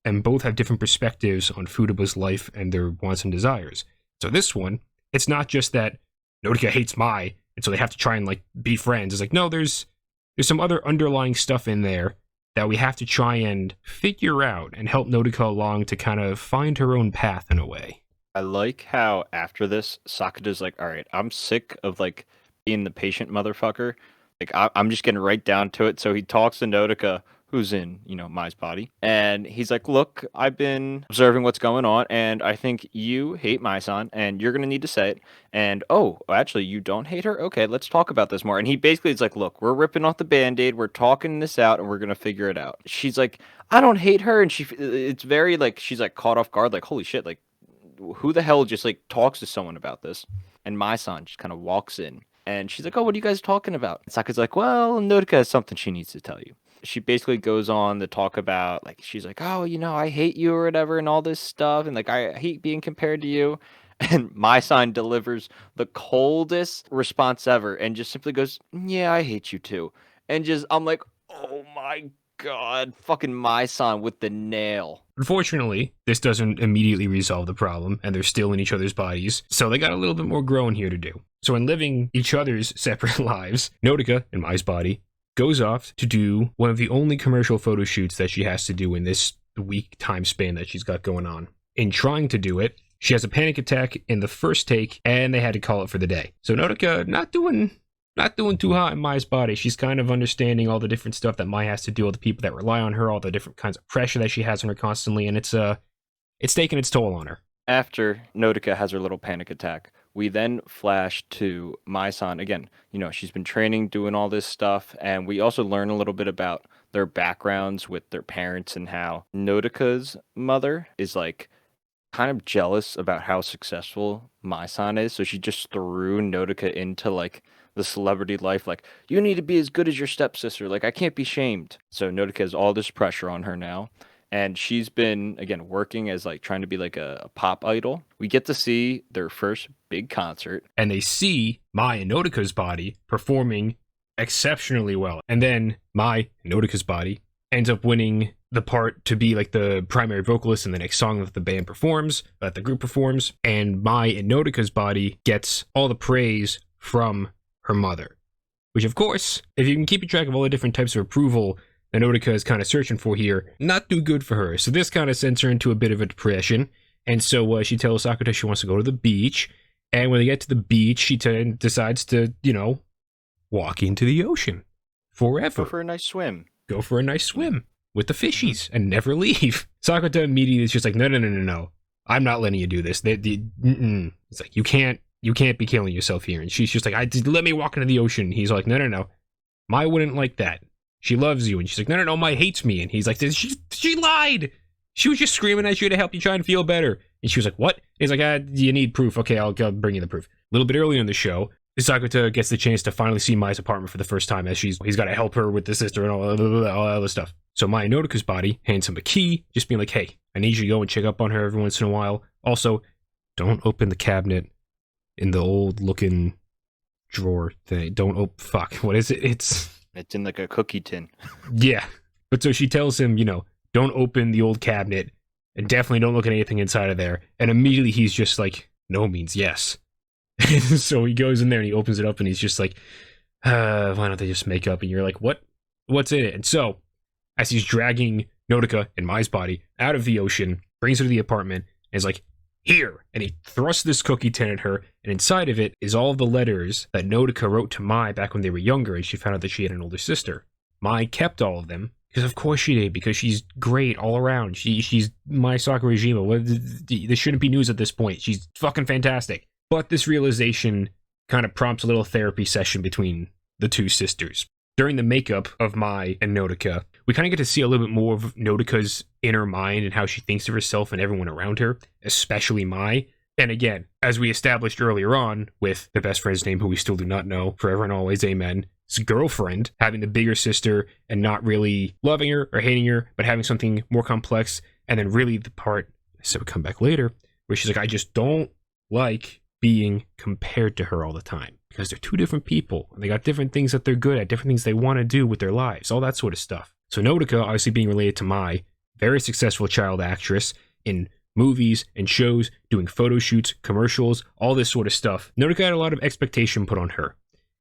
And both have different perspectives on Futaba's life and their wants and desires. So this one, it's not just that Nodoka hates Mai, and so they have to try and like be friends. It's like, no, there's some other underlying stuff in there that we have to try and figure out and help Nodoka along to kind of find her own path in a way. I like how after this, Sakuta's like, all right, I'm sick of like being the patient motherfucker. Like, I'm just getting right down to it. So he talks to Nodoka, who's in, Mai's body. And he's like, look, I've been observing what's going on, and I think you hate Mai-san, and you're going to need to say it. And, oh, actually, you don't hate her? Okay, let's talk about this more. And he basically is like, look, we're ripping off the Band-Aid, we're talking this out, and we're going to figure it out. She's like, I don't hate her, and it's very, like, she's, like, caught off guard, like, holy shit, like, who the hell just, like, talks to someone about this? And Mai-san just kind of walks in, and she's like, oh, what are you guys talking about? And Sakura's like, well, Nodoka has something she needs to tell you. She basically goes on to talk about, like, she's like, oh, I hate you or whatever and all this stuff. And, like, I hate being compared to you. And Mai-san delivers the coldest response ever and just simply goes, yeah, I hate you too. And just, I'm like, oh my God, fucking Mai-san with the nail. Unfortunately, this doesn't immediately resolve the problem, and they're still in each other's bodies, so they got a little bit more growing here to do. So in living each other's separate lives, Nodoka, in Mai's body, goes off to do one of the only commercial photo shoots that she has to do in this week time span that she's got going on. In trying to do it, she has a panic attack in the first take, and they had to call it for the day. So Nodoka not doing too hot in Mai's body. She's kind of understanding all the different stuff that Mai has to do, all the people that rely on her, all the different kinds of pressure that she has on her constantly, and it's taking its toll on her. After Nodoka has her little panic attack, we then flash to Mai-san. Again, she's been training, doing all this stuff, and we also learn a little bit about their backgrounds with their parents and how Nodoka's mother is, like, kind of jealous about how successful Mai-san is, so she just threw Nodoka into, like, the celebrity life, like, you need to be as good as your stepsister, like, I can't be shamed. So Nodoka has all this pressure on her now. And she's been, again, working as, like, trying to be, like, a pop idol. We get to see their first big concert. And they see Mai and Nodoka's body performing exceptionally well. And then Mai and Nodoka's body ends up winning the part to be, like, the primary vocalist in the next song that the band performs, that the group performs. And Mai and Nodoka's body gets all the praise from her mother. Which, of course, if you can keep track of all the different types of approval that Nodoka is kind of searching for here, not too good for her. So this kind of sends her into a bit of a depression. And so she tells Sakuta she wants to go to the beach. And when they get to the beach, she decides to, walk into the ocean forever. Go for a nice swim. Go for a nice swim with the fishies and never leave. Sakuta immediately is just like, no. I'm not letting you do this. It's like, you can't be killing yourself here. And she's just like, let me walk into the ocean. He's like, no. Mai wouldn't like that. She loves you. And she's like, no, Mai hates me. And he's like, she lied. She was just screaming at you to help you try and feel better. And she was like, what? He's like, you need proof. Okay, I'll bring you the proof. A little bit earlier in the show, Sakuta gets the chance to finally see Mai's apartment for the first time as he's got to help her with the sister and all that other stuff. So Mai Nodoka's body hands him a key, just being like, hey, I need you to go and check up on her every once in a while. Also, don't open the cabinet in the old looking drawer thing. What is it? It's in like a cookie tin. Yeah. But so she tells him, don't open the old cabinet and definitely don't look at anything inside of there. And immediately he's just like, no means yes. So he goes in there and he opens it up and he's just like, why don't they just make up? And you're like, what's in it? And so as he's dragging Nodoka in Mai's body out of the ocean, brings her to the apartment, and is like, here! And he thrusts this cookie tin at her, and inside of it is all of the letters that Nodoka wrote to Mai back when they were younger, and she found out that she had an older sister. Mai kept all of them, because of course she did, because she's great all around. She's Mai Sakurajima. This shouldn't be news at this point. She's fucking fantastic. But this realization kind of prompts a little therapy session between the two sisters. During the makeup of Mai and Nodoka, we kind of get to see a little bit more of Nodoka's inner mind and how she thinks of herself and everyone around her, especially Mai. And again, as we established earlier on with the best friend's name, who we still do not know, forever and always, amen, his girlfriend having the bigger sister and not really loving her or hating her, but having something more complex. And then really the part, so we come back later, where she's like, I just don't like being compared to her all the time, because they're two different people and they got different things that they're good at, different things they want to do with their lives, all that sort of stuff. So Nodoka, obviously being related to Mai, very successful child actress in movies and shows, doing photo shoots, commercials, all this sort of stuff. Nodoka had a lot of expectation put on her.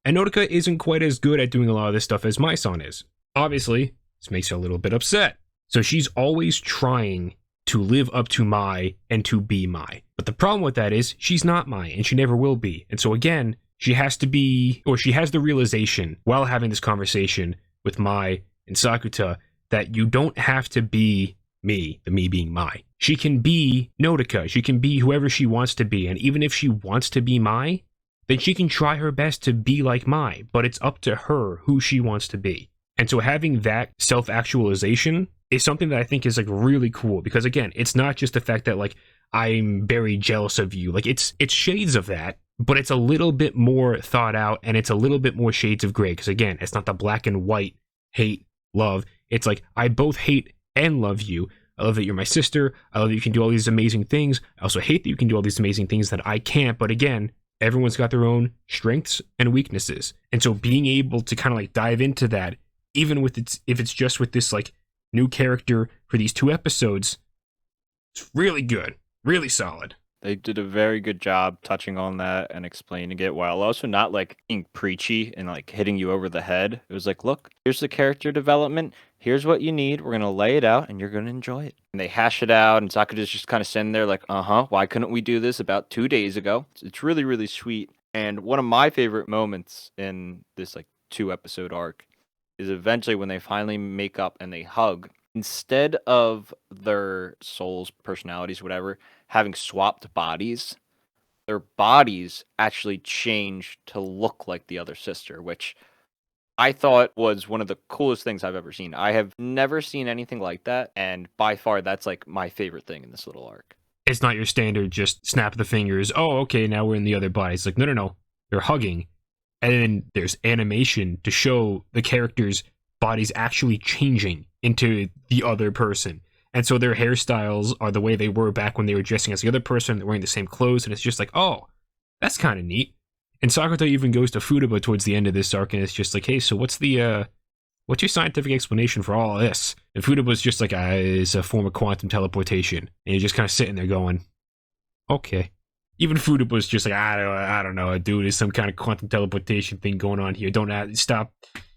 And Nodoka isn't quite as good at doing a lot of this stuff as Mai-san is. Obviously, this makes her a little bit upset. So she's always trying to live up to Mai and to be Mai. But the problem with that is she's not Mai and she never will be. And so again, she has to be, or she has the realization while having this conversation with Mai and Sakuta that you don't have to be me, the me being Mai. She can be Nodoka. She can be whoever she wants to be. And even if she wants to be Mai, then she can try her best to be like Mai. But it's up to her who she wants to be. And so having that self-actualization is something that I think is like really cool. Because again, it's not just the fact that like, I'm very jealous of you. Like it's shades of that, but it's a little bit more thought out and it's a little bit more shades of gray. Because again, it's not the black and white hate, love. It's like, I both hate and love you. I love that you're my sister. I love that you can do all these amazing things. I also hate that you can do all these amazing things that I can't. But again, everyone's got their own strengths and weaknesses. And so being able to kind of like dive into that, even with if it's just with this like new character for these 2 episodes, it's really good, really solid. They did a very good job touching on that and explaining it while also not like being preachy and like hitting you over the head. It was like, look, here's the character development. Here's what you need. We're going to lay it out and you're going to enjoy it. And they hash it out and Sakura's just kind of sitting there like, why couldn't we do this about 2 days ago? It's really, really sweet. And one of my favorite moments in this like 2-episode arc is eventually when they finally make up and they hug. Instead of their souls, personalities, whatever, having swapped bodies, their bodies actually changed to look like the other sister, which I thought was one of the coolest things I've ever seen. I have never seen anything like that, and by far, that's like my favorite thing in this little arc. It's not your standard just snap the fingers, oh, okay, now we're in the other body. It's like, no. They're hugging, and then there's animation to show the characters' bodies actually changing into the other person. And so their hairstyles are the way they were back when they were dressing as the other person. They're wearing the same clothes, and it's just like, oh, that's kind of neat. And Sakuta even goes to Futaba towards the end of this arc, and it's just like, hey, so what's your scientific explanation for all of this? And Futaba's just like, it's a form of quantum teleportation. And you're just kind of sitting there going, okay. Even Futaba's just like, I don't know, dude, there's some kind of quantum teleportation thing going on here. Stop.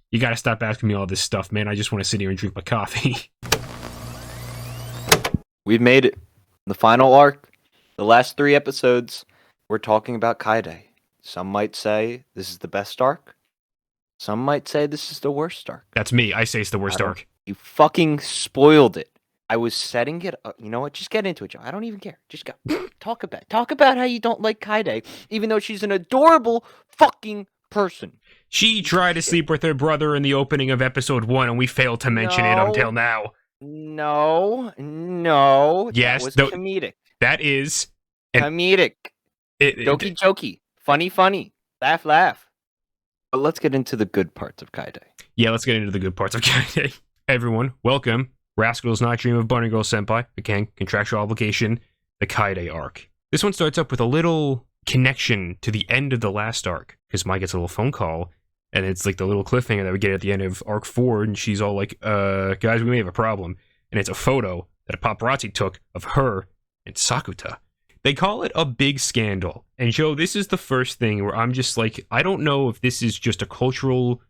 You gotta stop asking me all this stuff, man. I just want to sit here and drink my coffee. We've made it. The final arc, the last 3 episodes, we're talking about Kaede. Some might say this is the best arc. Some might say this is the worst arc. That's me. I say it's the worst arc. You fucking spoiled it. I was setting it up. You know what? Just get into it, Joe. I don't even care. Just go. Talk about how you don't like Kaede, even though she's an adorable fucking person. She tried to sleep with her brother in the opening of episode 1, and we failed to mention it until now. No. Yes, that was comedic. That is comedic. Jokey. Funny. Laugh. But let's get into the good parts of Kaede. Yeah, let's get into the good parts of Kaede. Everyone, welcome. Rascal Does Not Dream of Bunny Girl Senpai. Again, contractual obligation. The Kaede arc. This one starts up with a little connection to the end of the last arc, because Mai gets a little phone call, and it's like the little cliffhanger that we get at the end of arc 4, and she's all like, guys, we may have a problem. And it's a photo that a paparazzi took of her and Sakuta. They call it a big scandal. And Joe, this is the first thing where I'm just like, I don't know if this is just a cultural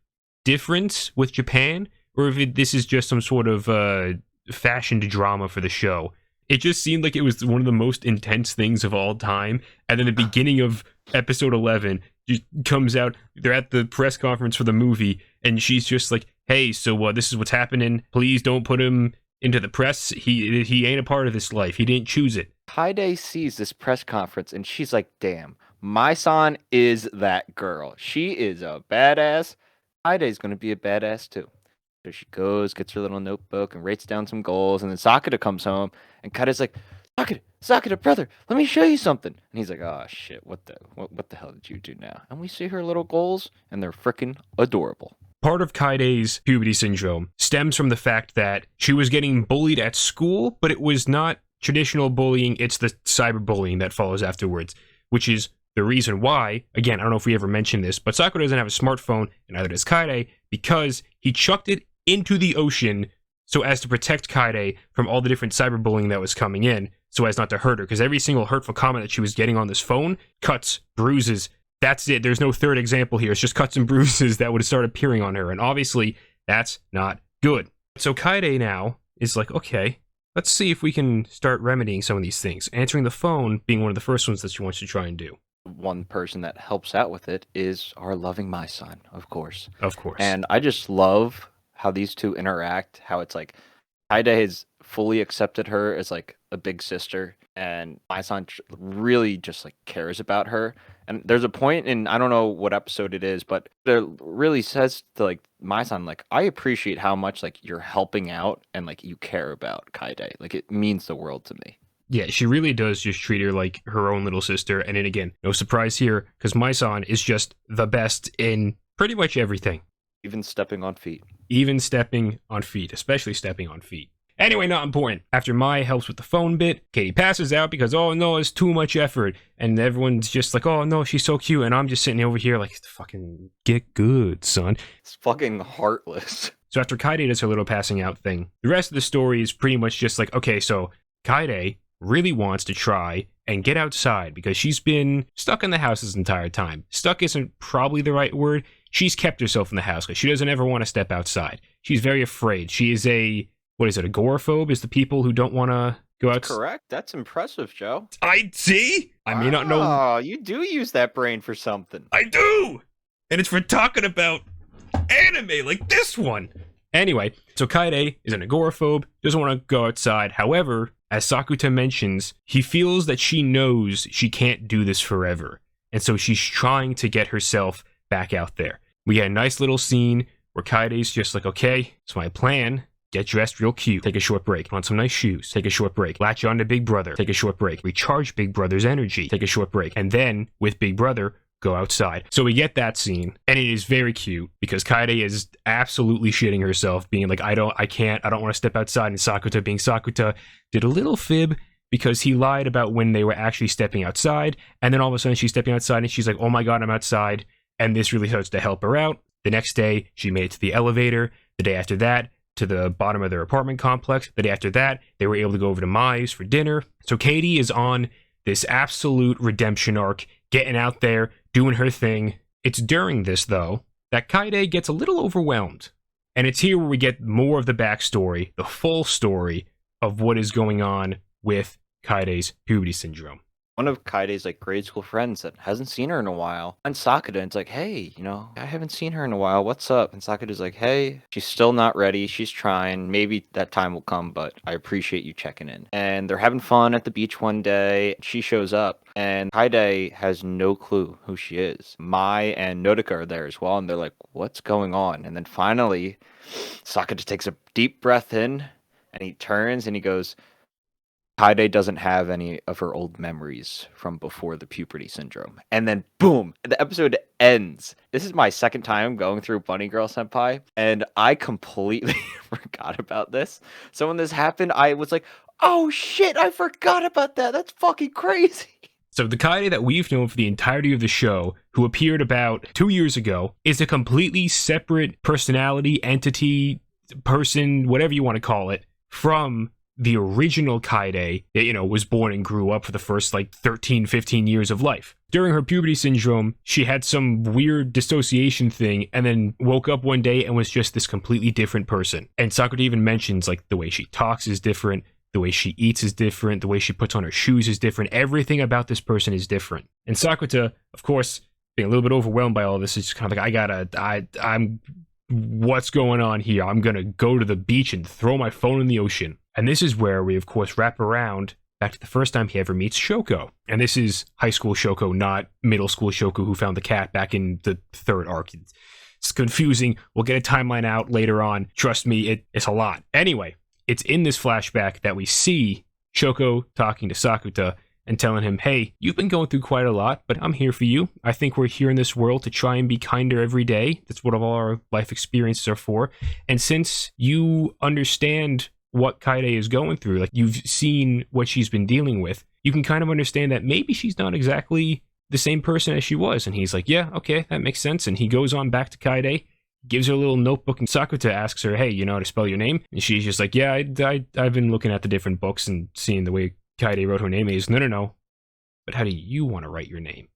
difference with Japan, or if this is just some sort of fashioned drama for the show. It just seemed like it was one of the most intense things of all time. And then the beginning of episode 11 just comes out. They're at the press conference for the movie, and she's just like, hey, so this is what's happening. Please don't put him into the press. He ain't a part of this life. He didn't choose it. Kaede sees this press conference, and she's like, damn, my son is that girl. She is a badass. Kaide's going to be a badass, too. So she goes, gets her little notebook, and writes down some goals, and then Sakura comes home, and Kaide's like, Sakura, brother, let me show you something. And he's like, oh, shit, what the hell did you do now? And we see her little goals, and they're freaking adorable. Part of Kaide's puberty syndrome stems from the fact that she was getting bullied at school, but it was not traditional bullying, it's the cyberbullying that follows afterwards, which is the reason why, again, I don't know if we ever mentioned this, but Sakura doesn't have a smartphone, and neither does Kaede, because he chucked it into the ocean so as to protect Kaede from all the different cyberbullying that was coming in, so as not to hurt her, because every single hurtful comment that she was getting on this phone, cuts, bruises, that's it. There's no third example here. It's just cuts and bruises that would start appearing on her, and obviously, that's not good. So Kaede now is like, okay, let's see if we can start remedying some of these things. Answering the phone being one of the first ones that she wants to try and do. One person that helps out with it is our loving my son, of course. Of course. And I just love how these two interact, how it's like Kaede has fully accepted her as like a big sister, and my son really just like cares about her. And there's a point in, I don't know what episode it is, but it really says to like my son, like, I appreciate how much like you're helping out and like you care about Kaede. Like it means the world to me. Yeah, she really does just treat her like her own little sister. And then again, no surprise here, because my son is just the best in pretty much everything. Even stepping on feet. Even stepping on feet, especially stepping on feet. Anyway, not important. After Mai helps with the phone bit, Katie passes out because, oh no, it's too much effort. And everyone's just like, oh no, she's so cute. And I'm just sitting over here like, fucking get good, son. It's fucking heartless. So after Kaede does her little passing out thing, the rest of the story is pretty much just like, okay, so Kaede really wants to try and get outside because she's been stuck in the house this entire time. Stuck isn't probably the right word. She's kept herself in the house because she doesn't ever want to step outside. She's very afraid. She is what is it, agoraphobe? Is the people who don't want to go outside? Correct. That's impressive, Joe. I see. I may not know. Oh, you do use that brain for something. I do. And it's for talking about anime like this one. Anyway, so Kaede is an agoraphobe, doesn't want to go outside. However, as Sakuta mentions, he feels that she knows she can't do this forever. And so she's trying to get herself back out there. We get a nice little scene where Kaede's just like, okay, so my plan, get dressed real cute, take a short break, put on some nice shoes, take a short break, latch on to Big Brother, take a short break, recharge Big Brother's energy, take a short break, and then, with Big Brother, go outside. So we get that scene, and it is very cute because Kaede is absolutely shitting herself, being like, I don't want to step outside, and Sakuta, being Sakuta, did a little fib because he lied about when they were actually stepping outside, and then all of a sudden she's stepping outside, and she's like, oh my god, I'm outside, and this really starts to help her out. The next day, she made it to the elevator. The day after that, to the bottom of their apartment complex. The day after that, they were able to go over to Mai's for dinner. So Katie is on this absolute redemption arc, getting out there, doing her thing. It's during this, though, that Kaede gets a little overwhelmed. And it's here where we get more of the backstory, the full story of what is going on with Kaede's puberty syndrome. One of Kaede's like grade school friends that hasn't seen her in a while. And Sakuta, and it's like, hey, I haven't seen her in a while. What's up? And Sakuta's like, hey, she's still not ready. She's trying. Maybe that time will come, but I appreciate you checking in. And they're having fun at the beach one day. She shows up, and Kaede has no clue who she is. Mai and Nodoka are there as well, and they're like, what's going on? And then finally, Sakuta takes a deep breath in, and he turns and he goes, Kaede doesn't have any of her old memories from before the puberty syndrome. And then, boom, the episode ends. This is my second time going through Bunny Girl Senpai, and I completely forgot about this. So when this happened, I was like, oh shit, I forgot about that. That's fucking crazy. So the Kaede that we've known for the entirety of the show, who appeared about 2 years ago, is a completely separate personality, entity, person, whatever you want to call it, from the original Kaede that, you know, was born and grew up for the first like 13, 15 years of life. During her puberty syndrome, she had some weird dissociation thing and then woke up one day and was just this completely different person. And Sakura even mentions like the way she talks is different, the way she eats is different, the way she puts on her shoes is different. Everything about this person is different. And Sakura, of course, being a little bit overwhelmed by all this, is just kind of like, I'm what's going on here? I'm gonna go to the beach and throw my phone in the ocean. And this is where we, of course, wrap around back to the first time he ever meets Shoko. And this is high school Shoko, not middle school Shoko who found the cat back in the third arc. It's confusing. We'll get a timeline out later on. Trust me, it's a lot. Anyway, it's in this flashback that we see Shoko talking to Sakura and telling him, hey, you've been going through quite a lot, but I'm here for you. I think we're here in this world to try and be kinder every day. That's what all our life experiences are for. And since you understand what Kaede is going through, like you've seen what she's been dealing with, you can kind of understand that maybe she's not exactly the same person as she was. And he's like, yeah, okay, that makes sense. And he goes on back to Kaede, gives her a little notebook, and Sakura asks her, hey, you know how to spell your name? And she's just like, yeah, I've been looking at the different books and seeing the way Kaede wrote her name. Is no, but how do you want to write your name?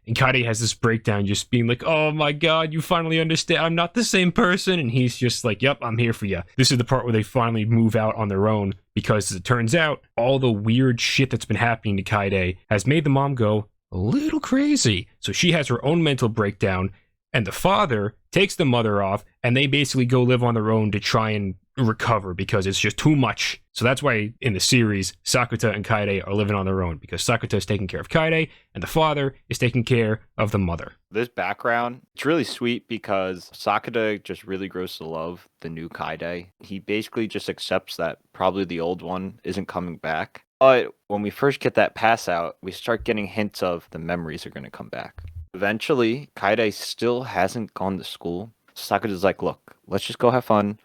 And Kaede has this breakdown, just being like, oh my god, you finally understand, I'm not the same person. And he's just like, yep, I'm here for you. This is the part where they finally move out on their own, because as it turns out, all the weird shit that's been happening to Kaede has made the mom go a little crazy. So she has her own mental breakdown, and the father takes the mother off, and they basically go live on their own to try and recover, because it's just too much. So that's why in the series, Sakura and Kaede are living on their own, because Sakura is taking care of Kaede and the father is taking care of the mother. This background, it's really sweet because Sakura just really grows to love the new Kaede. He basically just accepts that probably the old one isn't coming back. But when we first get that pass out, we start getting hints of the memories are going to come back. Eventually, Kaede still hasn't gone to school. Sakura's like, look, let's just go have fun.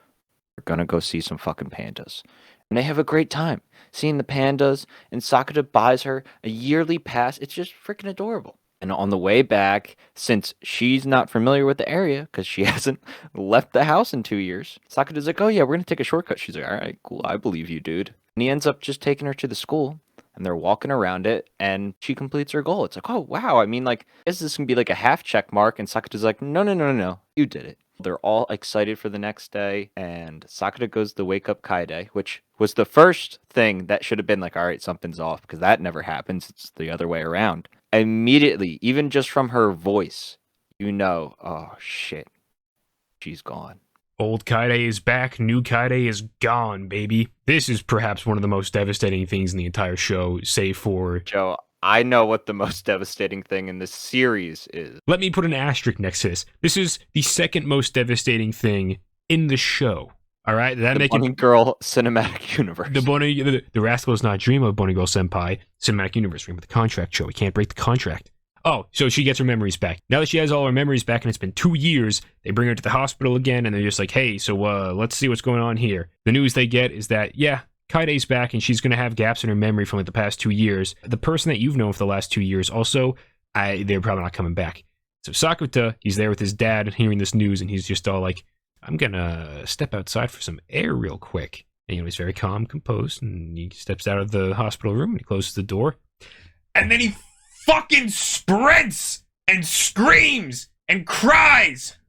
We're gonna go see some fucking pandas. And they have a great time seeing the pandas, and Sakura buys her a yearly pass. It's just freaking adorable. And on the way back, since she's not familiar with the area, because she hasn't left the house in 2 years, Sakura's like, oh yeah, we're gonna take a shortcut. She's like, all right, cool, I believe you, dude. And he ends up just taking her to the school, and they're walking around it, and she completes her goal. It's like, oh wow, I mean, like, is this gonna be like a half check mark? And Sakura's like, no, you did it. They're all excited for the next day, and Sakura goes to wake up Kaede, which was the first thing that should have been like, all right, something's off, because that never happens. It's the other way around. Immediately, even just from her voice, you know, oh shit, she's gone. Old Kaede is back, new Kaede is gone, baby. This is perhaps one of the most devastating things in the entire show, save for... Joe, I know what the most devastating thing in this series is. Let me put an asterisk next to this. This is the second most devastating thing in the show. All right, the Bunny Girl cinematic universe.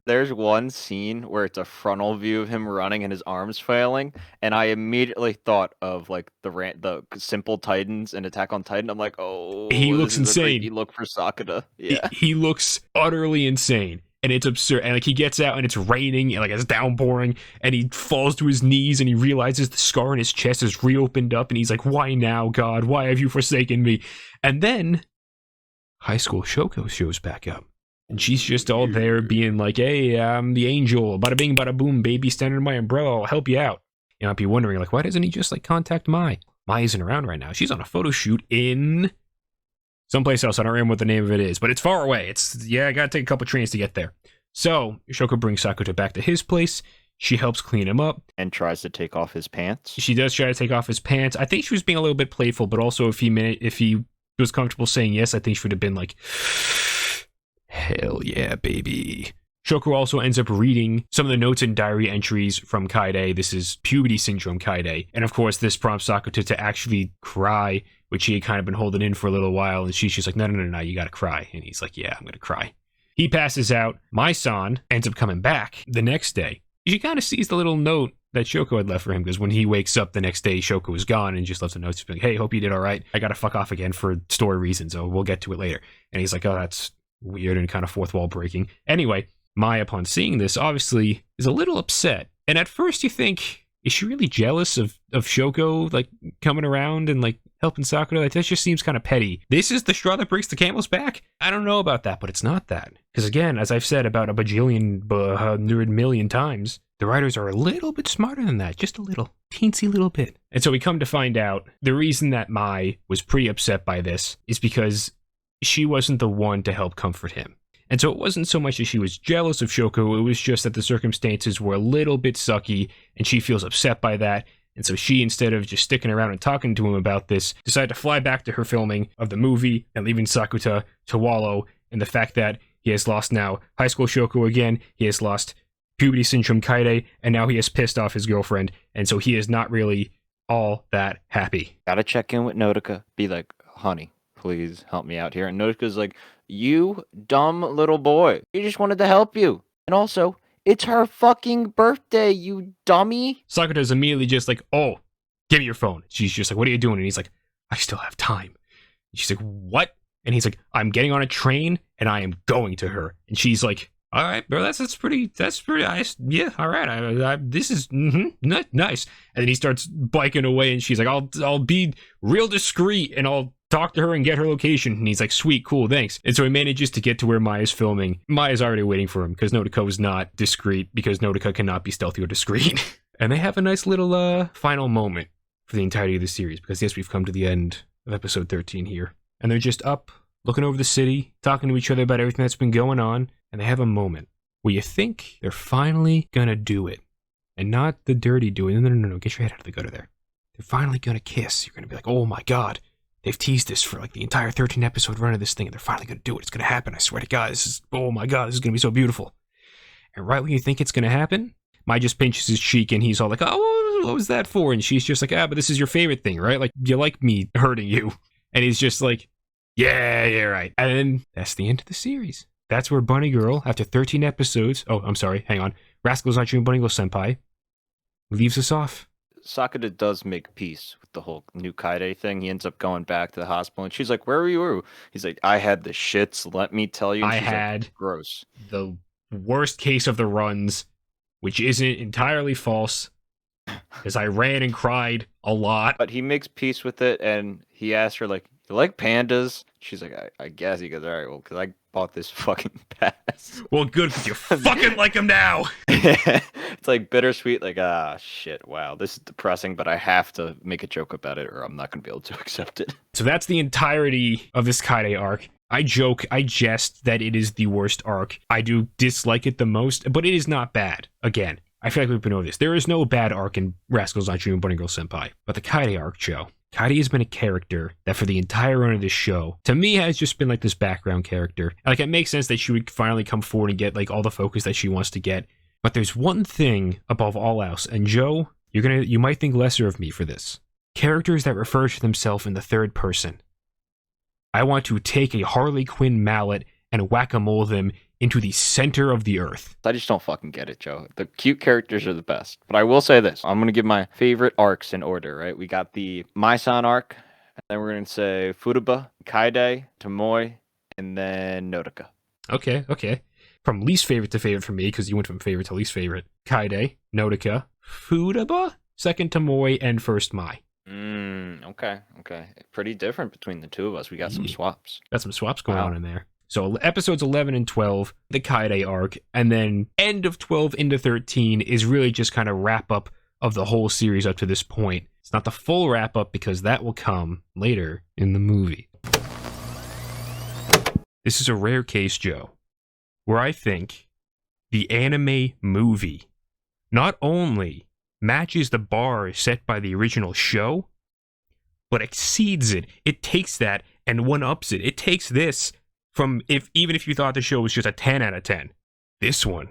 There's one scene where it's a frontal view of him running and his arms flailing, and I immediately thought of like the Simple Titans and Attack on Titan. I'm like, oh, he looks insane. He look for Sakura. Yeah, he looks utterly insane, and it's absurd. And like he gets out, and it's raining, and like it's downpouring, and he falls to his knees, and he realizes the scar in his chest is reopened up, and he's like, "Why now, God? Why have you forsaken me?" And then high school Shoko shows back up. And she's just all there being like, hey, I'm the angel, bada bing, bada boom, baby, stand under my umbrella, I'll help you out. You might be wondering, like, why doesn't he just, like, contact Mai? Mai isn't around right now. She's on a photo shoot in someplace else. I don't remember what the name of it is, but it's far away. I gotta take a couple trains to get there. So, Shoko brings Sakura back to his place. She helps clean him up. And tries to take off his pants. She does try to take off his pants. I think she was being a little bit playful, but also if he was comfortable saying yes, I think she would have been like... Hell yeah, baby. Shoko also ends up reading some of the notes and diary entries from Kaede. This is puberty syndrome Kaede. And of course, this prompts Sakuta to actually cry, which he had kind of been holding in for a little while. And she's just like, no, you gotta cry. And he's like, yeah, I'm gonna cry. He passes out. Mai-san ends up coming back the next day. She kind of sees the little note that Shoko had left for him, because when he wakes up the next day, Shoko was gone and just left a note to be like, hey, hope you did all right. I gotta fuck off again for story reasons, so we'll get to it later. And he's like, oh, that's weird and kind of fourth wall breaking. Anyway, Mai, upon seeing this, obviously is a little upset. And at first you think, is she really jealous of Shoko, like, coming around and, like, helping Sakura? Like, that just seems kind of petty. This is the straw that breaks the camel's back? I don't know about that, but it's not that. Because again, as I've said about a bajillion, 100 million times, the writers are a little bit smarter than that. Just a little. Teensy little bit. And so we come to find out, the reason that Mai was pretty upset by this is because she wasn't the one to help comfort him. And so it wasn't so much that she was jealous of Shoko, it was just that the circumstances were a little bit sucky, and she feels upset by that. And so she, instead of just sticking around and talking to him about this, decided to fly back to her filming of the movie and leaving Sakuta to wallow in the fact that he has lost now high school Shoko again, he has lost puberty syndrome Kaede, and now he has pissed off his girlfriend, and so he is not really all that happy. Gotta check in with Nodoka. Be like, honey, please help me out here. And Nodoka's like, you dumb little boy. She just wanted to help you. And also, it's her fucking birthday, you dummy. Sakuta's immediately just like, oh, give me your phone. She's just like, what are you doing? And he's like, I still have time. And she's like, what? And he's like, I'm getting on a train and I am going to her. And she's like, all right, bro, that's pretty nice. Yeah, all right. This is nice. And then he starts biking away, and she's like, I'll be real discreet, and I'll talk to her and get her location. And he's like, sweet, cool, thanks. And so he manages to get to where Maya's filming. Maya's already waiting for him because Nodoka was not discreet, because Nodoka cannot be stealthy or discreet. And they have a nice little final moment for the entirety of the series, because yes, we've come to the end of episode 13 here. And they're just up, looking over the city, talking to each other about everything that's been going on. And they have a moment where you think they're finally gonna do it. And not the dirty doing. No, get your head out of the gutter there. They're finally gonna kiss. You're gonna be like, oh my god, they've teased this for like the entire 13 episode run of this thing, and they're finally gonna do it. It's gonna happen. I swear to God, oh my god, this is gonna be so beautiful. And right when you think it's gonna happen, Mai just pinches his cheek, and he's all like, oh, what was that for? And she's just like, but this is your favorite thing, right? Like, you like me hurting you. And he's just like, yeah, right. And then that's the end of the series. That's where Bunny Girl, after 13 episodes, Rascal Does Not Dream, Bunny Girl Senpai, leaves us off. Sakuta does make peace with the whole new Kaede thing. He ends up going back to the hospital, and she's like, where were you? He's like, I had the shits, let me tell you. And I she's had like, gross. The worst case of the runs, which isn't entirely false, because I ran and cried a lot. But he makes peace with it, and he asks her, like, you like pandas? She's like, I guess. He goes, all right, well, because I bought this fucking pass. Well, good, because you fucking like him now. It's like bittersweet, like, shit, wow, this is depressing, but I have to make a joke about it, or I'm not going to be able to accept it. So that's the entirety of this Kaede arc. I joke, I jest that it is the worst arc. I do dislike it the most, but it is not bad. Again, I feel like we've been over this. There is no bad arc in Rascals Does Not Dream, Bunny Girl Senpai. But the Kaede arc, Joe. Kaede has been a character that for the entire run of this show, to me, has just been like this background character. Like, it makes sense that she would finally come forward and get like all the focus that she wants to get. But there's one thing above all else, and Joe, you might think lesser of me for this. Characters that refer to themselves in the third person. I want to take a Harley Quinn mallet and whack-a-mole them into the center of the earth. I just don't fucking get it, Joe. The cute characters are the best. But I will say this. I'm going to give my favorite arcs in order, right? We got the Mai-san arc, and then we're going to say Futaba, Kaede, Tomoe, and then Nodoka. Okay. From least favorite to favorite for me, because you went from favorite to least favorite. Kaede, Nodoka, Futaba, second Tomoe, and first Mai. Okay. Pretty different between the two of us. We got some swaps. Got some swaps going on in there. So episodes 11 and 12, the Kaede arc, and then end of 12 into 13 is really just kind of wrap up of the whole series up to this point. It's not the full wrap up because that will come later in the movie. This is a rare case, Joe, where I think the anime movie not only matches the bar set by the original show, but exceeds it. It takes that and one-ups it. It takes this from even if you thought the show was just a 10 out of 10, This one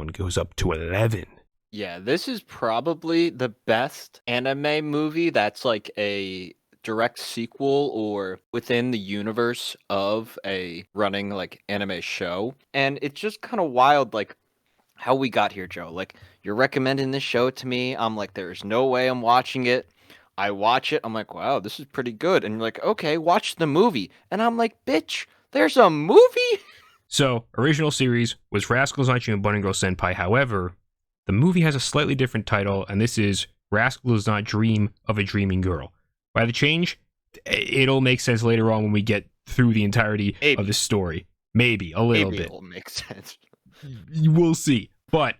goes up to 11. Yeah, this is probably the best anime movie that's like a direct sequel or within the universe of a running like anime show. And it's just kind of wild, like how we got here, Joe. Like, you're recommending this show to me. I'm like, there's no way I'm watching it. I watch it. I'm like, wow, this is pretty good. And you're like, okay, watch the movie. And I'm like, bitch, there's a movie? So, original series was Rascals Does Not Dream and Bunny Girl Senpai. However, the movie has a slightly different title, and this is Rascal Does Not Dream of a Dreaming Girl. By the change, it'll make sense later on when we get through the entirety of the story. Maybe, a little bit. It'll make sense. We'll see. But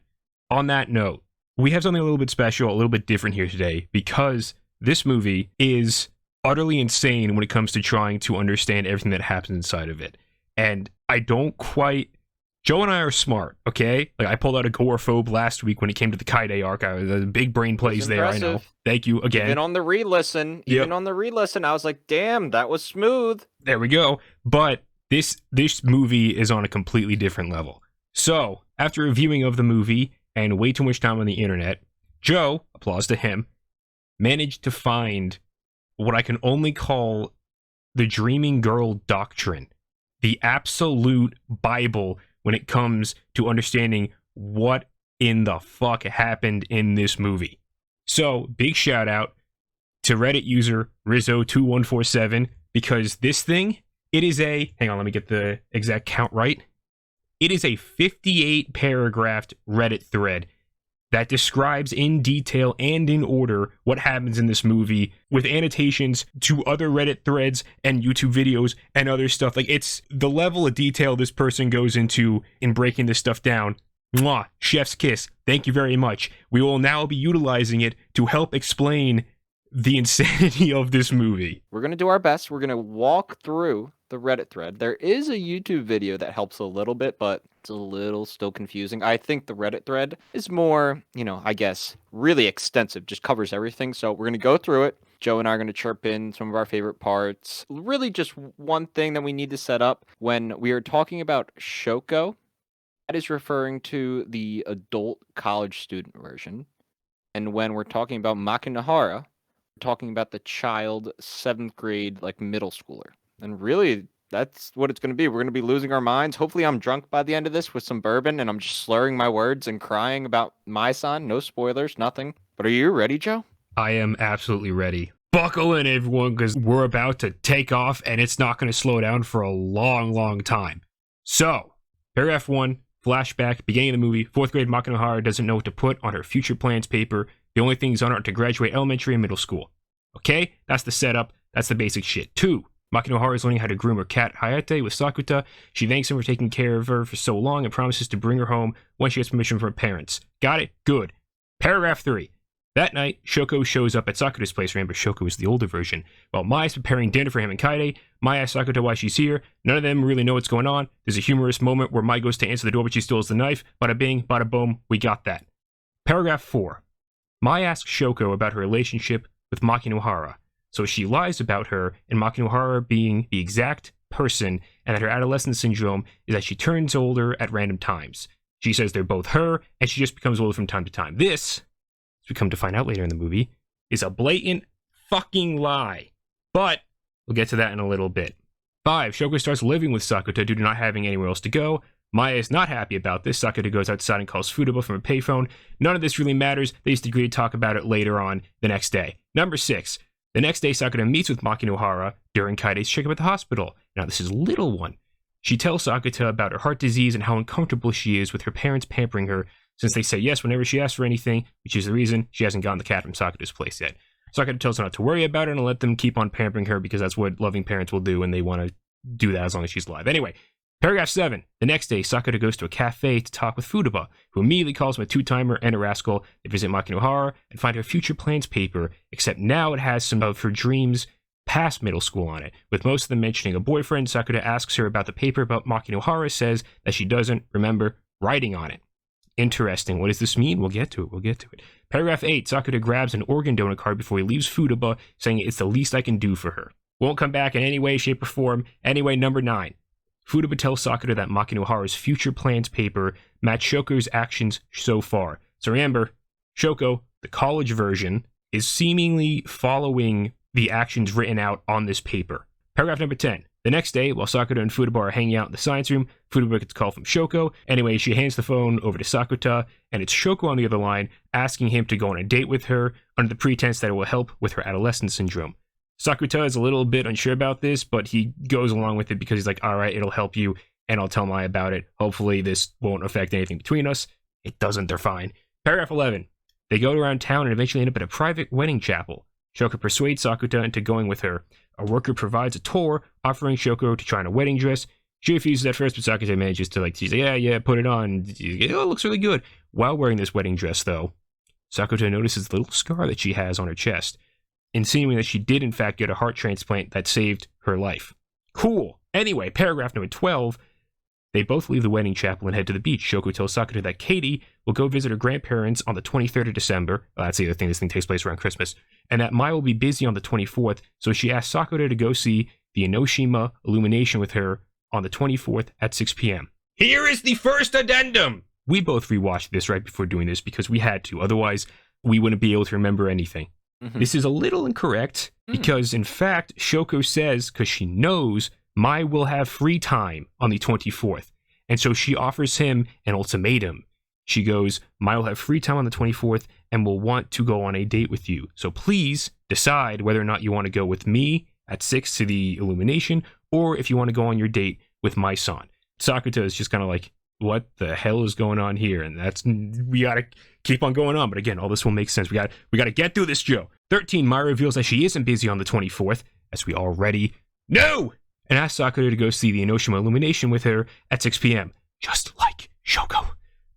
on that note, we have something a little bit special, a little bit different here today, because this movie is utterly insane when it comes to trying to understand everything that happens inside of it. And I don't quite... Joe and I are smart, okay? Like, I pulled out agoraphobe last week when it came to the Kaede arc. The big brain plays there, I know. Thank you again. Even on the re-listen, I was like, damn, that was smooth. There we go. But this movie is on a completely different level. So, after reviewing of the movie and way too much time on the internet, Joe, applause to him, managed to find what I can only call the Dreaming Girl Doctrine. The absolute Bible when it comes to understanding what in the fuck happened in this movie. So, big shout out to Reddit user Rizzo2147, because this thing, it is a, hang on, let me get the exact count right. It is a 58 paragraph Reddit thread that describes in detail and in order what happens in this movie, with annotations to other Reddit threads and YouTube videos and other stuff. Like, it's the level of detail this person goes into in breaking this stuff down. Mwah, chef's kiss. Thank you very much. We will now be utilizing it to help explain the insanity of this movie. We're going to do our best. We're going to walk through the Reddit thread. There is a YouTube video that helps a little bit, but it's a little still confusing. I think the Reddit thread is more, I guess, really extensive, just covers everything. So we're going to go through it. Joe and I are going to chirp in some of our favorite parts. Really just one thing that we need to set up when we are talking about Shoko. That is referring to the adult college student version. And when we're talking about Makinahara, we're talking about the child 7th grade, like middle schooler. And really, that's what it's going to be. We're going to be losing our minds. Hopefully I'm drunk by the end of this with some bourbon and I'm just slurring my words and crying about my son. No spoilers, nothing. But are you ready, Joe? I am absolutely ready. Buckle in, everyone, because we're about to take off and it's not going to slow down for a long, long time. So, paragraph 1, flashback, beginning of the movie. 4th grade Makinahara doesn't know what to put on her future plans paper. The only things on it are to graduate elementary and middle school. Okay? That's the setup. That's the basic shit. 2. Makinahara is learning how to groom her cat Aight with Sakuta. She thanks him for taking care of her for so long and promises to bring her home once she gets permission from her parents. Got it? Good. Paragraph 3. That night, Shoko shows up at Sakuta's place. Remember, Shoko is the older version. While Mai's preparing dinner for him and Kaede, Mai asks Sakuta why she's here. None of them really know what's going on. There's a humorous moment where Mai goes to answer the door, but she steals the knife. Bada bing, bada boom, we got that. Paragraph 4. Mai asks Shoko about her relationship with Makinahara. So she lies about her and Makinahara being the exact person, and that her adolescent syndrome is that she turns older at random times. She says they're both her, and she just becomes older from time to time. This, as we come to find out later in the movie, is a blatant fucking lie. But we'll get to that in a little bit. 5. Shoko starts living with Sakuta due to not having anywhere else to go. Maya is not happy about this. Sakuta goes outside and calls Futaba from a payphone. None of this really matters. They just agree to talk about it later on the next day. Number 6. The next day, Sakuta meets with Makinahara during Kaede's checkup at the hospital. Now, this is little one. She tells Sakuta about her heart disease and how uncomfortable she is with her parents pampering her, since they say yes whenever she asks for anything, which is the reason she hasn't gotten the cat from Sakuta's place yet. Sakuta tells her not to worry about it and let them keep on pampering her because that's what loving parents will do, and they want to do that as long as she's alive. Anyway, paragraph 7. The next day, Sakuta goes to a cafe to talk with Futaba, who immediately calls him a two-timer and a rascal. They visit Makinahara and find her future plans paper, except now it has some of her dreams past middle school on it, with most of them mentioning a boyfriend. Sakuta asks her about the paper, but Makinahara says that she doesn't remember writing on it. Interesting. What does this mean? We'll get to it. Paragraph 8. Sakuta grabs an organ donor card before he leaves Futaba, saying it's the least I can do for her. Won't come back in any way, shape, or form. Anyway, number 9. Futaba tells Sakura that Makinuhara's future plans paper match Shoko's actions so far. So remember, Shoko, the college version, is seemingly following the actions written out on this paper. Paragraph number 10. The next day, while Sakura and Futaba are hanging out in the science room, Futaba gets a call from Shoko. Anyway, she hands the phone over to Sakura, and it's Shoko on the other line asking him to go on a date with her under the pretense that it will help with her adolescent syndrome. Sakura is a little bit unsure about this, but he goes along with it because he's like, all right, it'll help you, and I'll tell Mai about it. Hopefully this won't affect anything between us. It doesn't, they're fine. Paragraph 11. They go around town and eventually end up at a private wedding chapel. Shoko persuades Sakura into going with her. A worker provides a tour, offering Shoko to try on a wedding dress. She refuses at first, but Sakura manages to, she's like, yeah, put it on. Oh, it looks really good. While wearing this wedding dress, though, Sakura notices the little scar that she has on her chest, insinuating that she did, in fact, get a heart transplant that saved her life. Cool. Anyway, paragraph number 12. They both leave the wedding chapel and head to the beach. Shoko tells Sakura that Kaede will go visit her grandparents on the 23rd of December. That's the other thing. This thing takes place around Christmas. And that Mai will be busy on the 24th, so she asks Sakura to go see the Enoshima illumination with her on the 24th at 6 p.m. Here is the first addendum! We both rewatched this right before doing this because we had to. Otherwise, we wouldn't be able to remember anything. Mm-hmm. This is a little incorrect because, in fact, Shoko says, because she knows Mai will have free time on the 24th. And so she offers him an ultimatum. She goes, Mai will have free time on the 24th and will want to go on a date with you. So please decide whether or not you want to go with me at 6 to the illumination or if you want to go on your date with my son. Sakura is just kind of like, what the hell is going on here? And we got to keep on going on. But again, all this will make sense. We got to get through this, Joe. 13, Mai reveals that she isn't busy on the 24th, as we already know, and asks Sakura to go see the Enoshima illumination with her at 6 p.m., just like Shoko.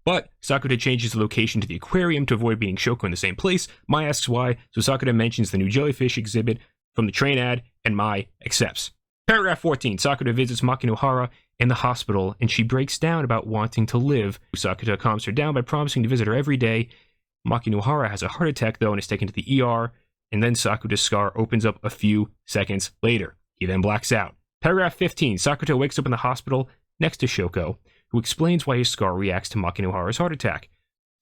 But Sakura changes the location to the aquarium to avoid being Shoko in the same place. Mai asks why, so Sakura mentions the new jellyfish exhibit from the train ad, and Mai accepts. Paragraph 14. Sakura visits Makinuhara in the hospital, and she breaks down about wanting to live. Sakura calms her down by promising to visit her every day. Makinuhara has a heart attack, though, and is taken to the ER, and then Sakura's scar opens up a few seconds later. He then blacks out. Paragraph 15. Sakura wakes up in the hospital next to Shoko, who explains why his scar reacts to Makinuhara's heart attack.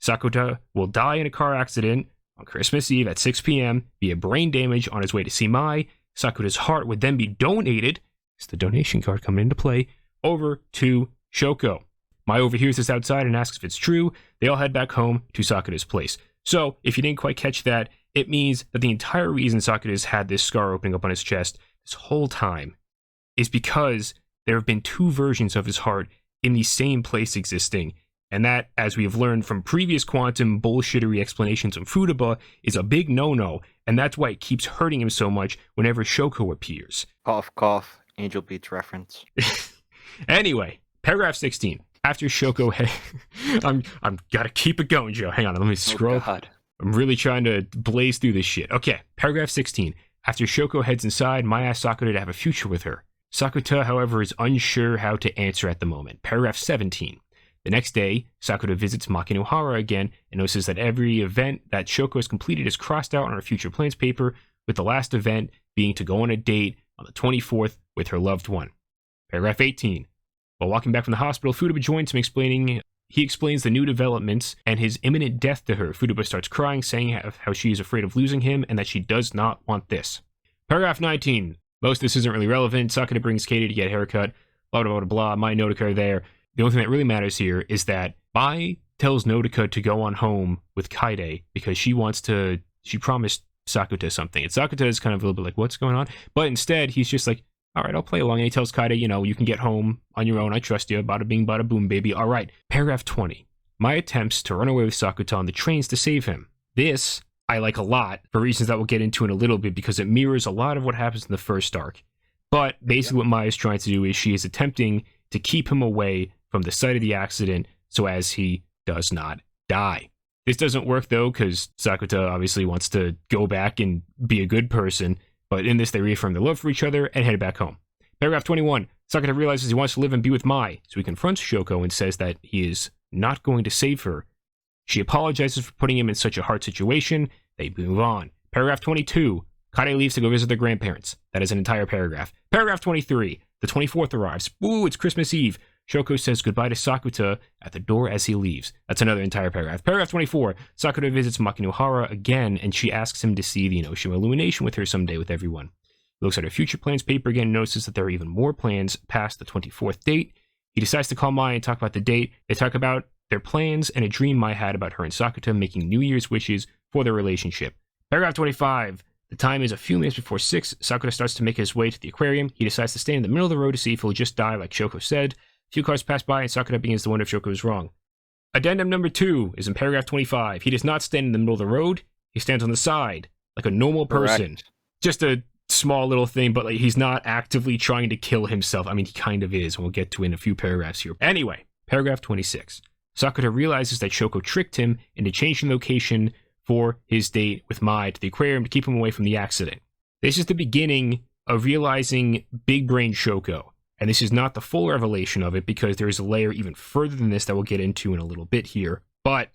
Sakura will die in a car accident on Christmas Eve at 6 p.m. via brain damage on his way to see Mai. Sakura's heart would then be donated, it's the donation card coming into play, over to Shoko. Mai overhears this outside and asks if it's true. They all head back home to Sakura's place. So, if you didn't quite catch that, it means that the entire reason Sakura's had this scar opening up on his chest this whole time is because there have been two versions of his heart in the same place existing, and that, as we have learned from previous quantum bullshittery explanations of Futaba, is a big no-no, and that's why it keeps hurting him so much whenever Shoko appears. Cough, cough. Angel Beats reference. Anyway, paragraph 16. After Shoko, I'm gotta keep it going, Joe. Hang on, let me scroll. Oh, God. I'm really trying to blaze through this shit. Okay, paragraph 16. After Shoko heads inside, Mai asks Sakura to have a future with her. Sakura, however, is unsure how to answer at the moment. Paragraph 17. The next day, Sakura visits Makinuhara again and notices that every event that Shoko has completed is crossed out on her future plans paper, with the last event being to go on a date on the 24th with her loved one. Paragraph 18. While walking back from the hospital, Futaba joins him he explains the new developments and his imminent death to her. Futaba starts crying, saying how she is afraid of losing him and that she does not want this. Paragraph 19. Most of this isn't really relevant. Sakura brings Kaede to get a haircut. Blah, blah, blah, blah. Mai and Nodoka are there. The only thing that really matters here is that Mai tells Nodoka to go on home with Kaede because she promised Sakura something. And Sakura is kind of a little bit like, what's going on? But instead, he's just like, all right, I'll play along. And he tells Kaede, you can get home on your own. I trust you. Bada bing, bada boom, baby. All right. Paragraph 20. Mai attempts to run away with Sakura on the trains to save him. This I like a lot for reasons that we'll get into in a little bit because it mirrors a lot of what happens in the first arc. But basically what Mai is trying to do is she is attempting to keep him away from the site of the accident so as he does not die. This doesn't work though because Sakura obviously wants to go back and be a good person, but in this they reaffirm their love for each other and head back home. Paragraph 21. Sakura realizes he wants to live and be with Mai, so he confronts Shoko and says that he is not going to save her. She apologizes for putting him in such a hard situation. They move on. Paragraph 22. Kaede leaves to go visit their grandparents. That is an entire paragraph. Paragraph 23. The 24th arrives. Ooh, it's Christmas Eve. Shoko says goodbye to Sakuta at the door as he leaves. That's another entire paragraph. Paragraph 24. Sakuta visits Makinohara again, and she asks him to see the Enoshima illumination with her someday with everyone. He looks at her future plans paper again and notices that there are even more plans past the 24th date. He decides to call Mai and talk about the date. They talk about their plans and a dream Mai had about her and Sakuta making New Year's wishes for their relationship. Paragraph 25. The time is a few minutes before 6. Sakuta starts to make his way to the aquarium. He decides to stand in the middle of the road to see if he'll just die like Shoko said. A few cars pass by and Sakuta begins to wonder if Shoko is wrong. Addendum number 2 is in paragraph 25. He does not stand in the middle of the road. He stands on the side, like a normal person. Correct. Just a small little thing, but like he's not actively trying to kill himself. I mean, he kind of is, and we'll get to it in a few paragraphs here. Anyway, paragraph 26. Sakuta realizes that Shoko tricked him into changing location for his date with Mai to the aquarium to keep him away from the accident. This is the beginning of realizing big brain Shoko. And this is not the full revelation of it because there is a layer even further than this that we'll get into in a little bit here. But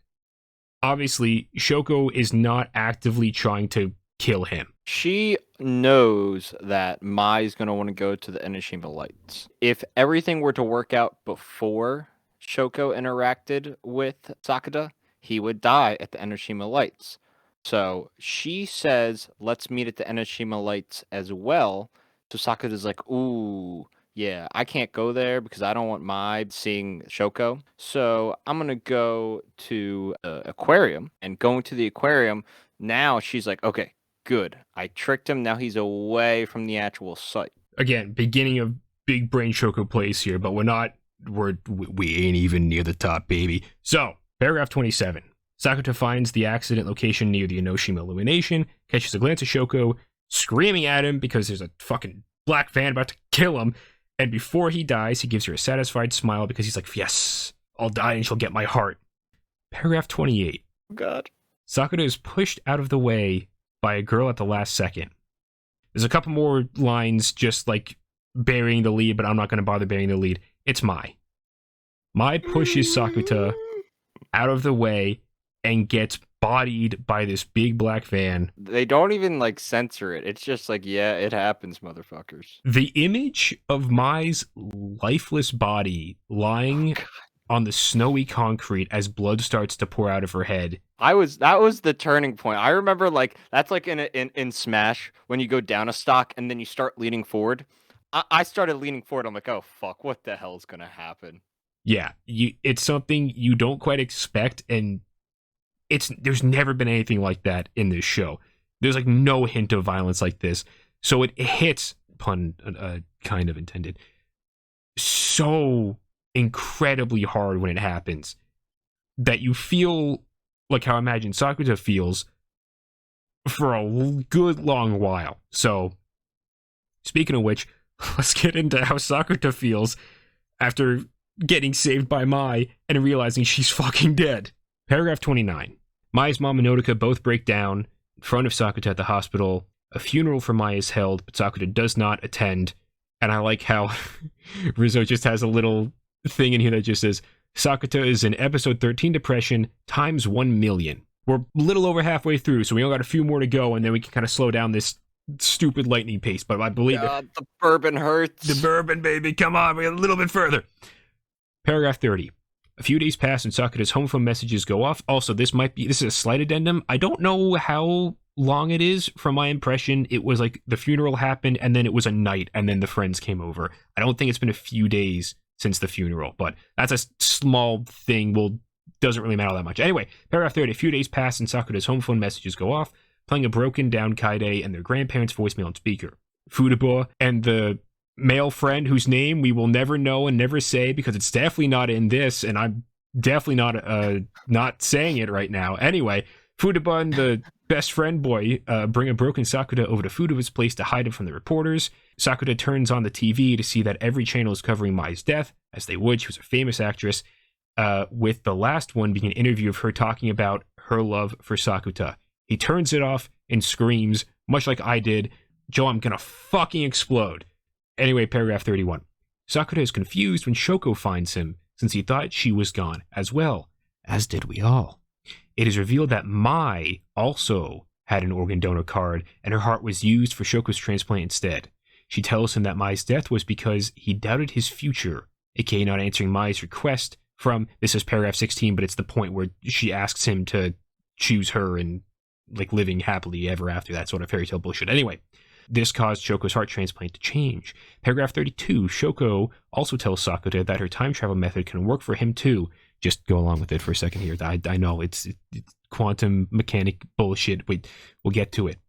obviously, Shoko is not actively trying to kill him. She knows that Mai's going to want to go to the Enoshima Lights. If everything were to work out before Shoko interacted with Sakuta, he would die at the Enoshima Lights. So she says, let's meet at the Enoshima Lights as well. So Sakuta's like, ooh, yeah, I can't go there because I don't want Mai seeing Shoko. So I'm going to go to the aquarium. And going to the aquarium, now she's like, okay, good. I tricked him. Now he's away from the actual site. Again, beginning of big brain Shoko plays here, but we ain't even near the top, baby. So, paragraph 27. Sakuta finds the accident location near the Enoshima illumination, catches a glance of Shoko, screaming at him because there's a fucking black van about to kill him, and before he dies, he gives her a satisfied smile because he's like, yes, I'll die and she'll get my heart. Paragraph 28. Oh, God. Sakuta is pushed out of the way by a girl at the last second. There's a couple more lines just like burying the lead, but I'm not going to bother burying the lead. It's Mai. Mai pushes Sakuta out of the way and gets bodied by this big black van. They don't even like censor it. It's just like, yeah, it happens, motherfuckers. The image of Mai's lifeless body lying on the snowy concrete as blood starts to pour out of her head. That was the turning point. I remember like that's like in Smash when you go down a stock and then you start leaning forward. I started leaning forward. I'm like, oh fuck, what the hell is gonna happen? Yeah, it's something you don't quite expect, and there's never been anything like that in this show. There's like no hint of violence like this, so it hits, pun kind of intended, so incredibly hard when it happens that you feel like how I imagine Sakuta feels for a good long while. So, speaking of which, let's get into how Sakuta feels after getting saved by Mai and realizing she's fucking dead. Paragraph 29. Mai's mom and Nodoka both break down in front of Sakuta at the hospital. A funeral for Mai is held, but Sakuta does not attend. And I like how Rizzo just has a little thing in here that just says, Sakuta is in episode 13 depression times 1 million. We're a little over halfway through, so we only got a few more to go, and then we can kind of slow down this stupid lightning pace. But I believe God, the bourbon hurts. The bourbon, baby, come on, we got a little bit further. Paragraph 30. A few days pass and Sakuta's home phone messages go off. Also, this is a slight addendum. I don't know how long it is. From my impression, it was like the funeral happened and then it was a night and then the friends came over. I don't think it's been a few days since the funeral, but that's a small thing. Doesn't really matter that much. Anyway, paragraph 30. A few days pass and Sakuta's home phone messages go off, playing a broken down Kaede and their grandparents' voicemail on speaker. Futaba and the male friend whose name we will never know and never say because it's definitely not in this, and I'm definitely not saying it right now. Anyway, Futaba and the best friend boy bring a broken Sakuta over to Futaba's place to hide him from the reporters. Sakuta turns on the TV to see that every channel is covering Mai's death, as they would. She was a famous actress, with the last one being an interview of her talking about her love for Sakuta. He turns it off and screams, much like I did, Joe, I'm gonna fucking explode. Anyway, paragraph 31. Sakuta is confused when Shoko finds him, since he thought she was gone as well, as did we all. It is revealed that Mai also had an organ donor card, and her heart was used for Shoko's transplant instead. She tells him that Mai's death was because he doubted his future, aka not answering Mai's request from, this is paragraph 16, but it's the point where she asks him to choose her and like living happily ever after, that sort of fairy tale bullshit. Anyway, this caused Shoko's heart transplant to change. Paragraph 32, Shoko also tells Sakuta that her time travel method can work for him too. Just go along with it for a second here. I know it's quantum mechanic bullshit. We'll get to it.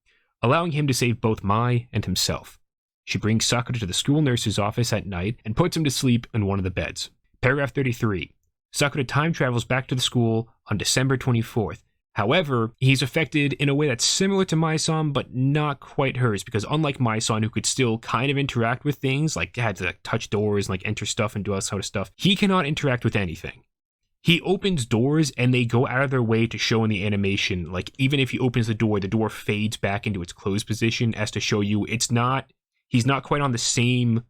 Allowing him to save both Mai and himself. She brings Sakuta to the school nurse's office at night and puts him to sleep in one of the beds. Paragraph 33. Sakuta time travels back to the school on December 24th. However, he's affected in a way that's similar to Mai-san, but not quite hers, because unlike Mai-san, who could still kind of interact with things, like had to touch doors and like enter stuff and do all that sort of stuff, he cannot interact with anything. He opens doors and they go out of their way to show in the animation, like even if he opens the door fades back into its closed position as to show you he's not quite on the same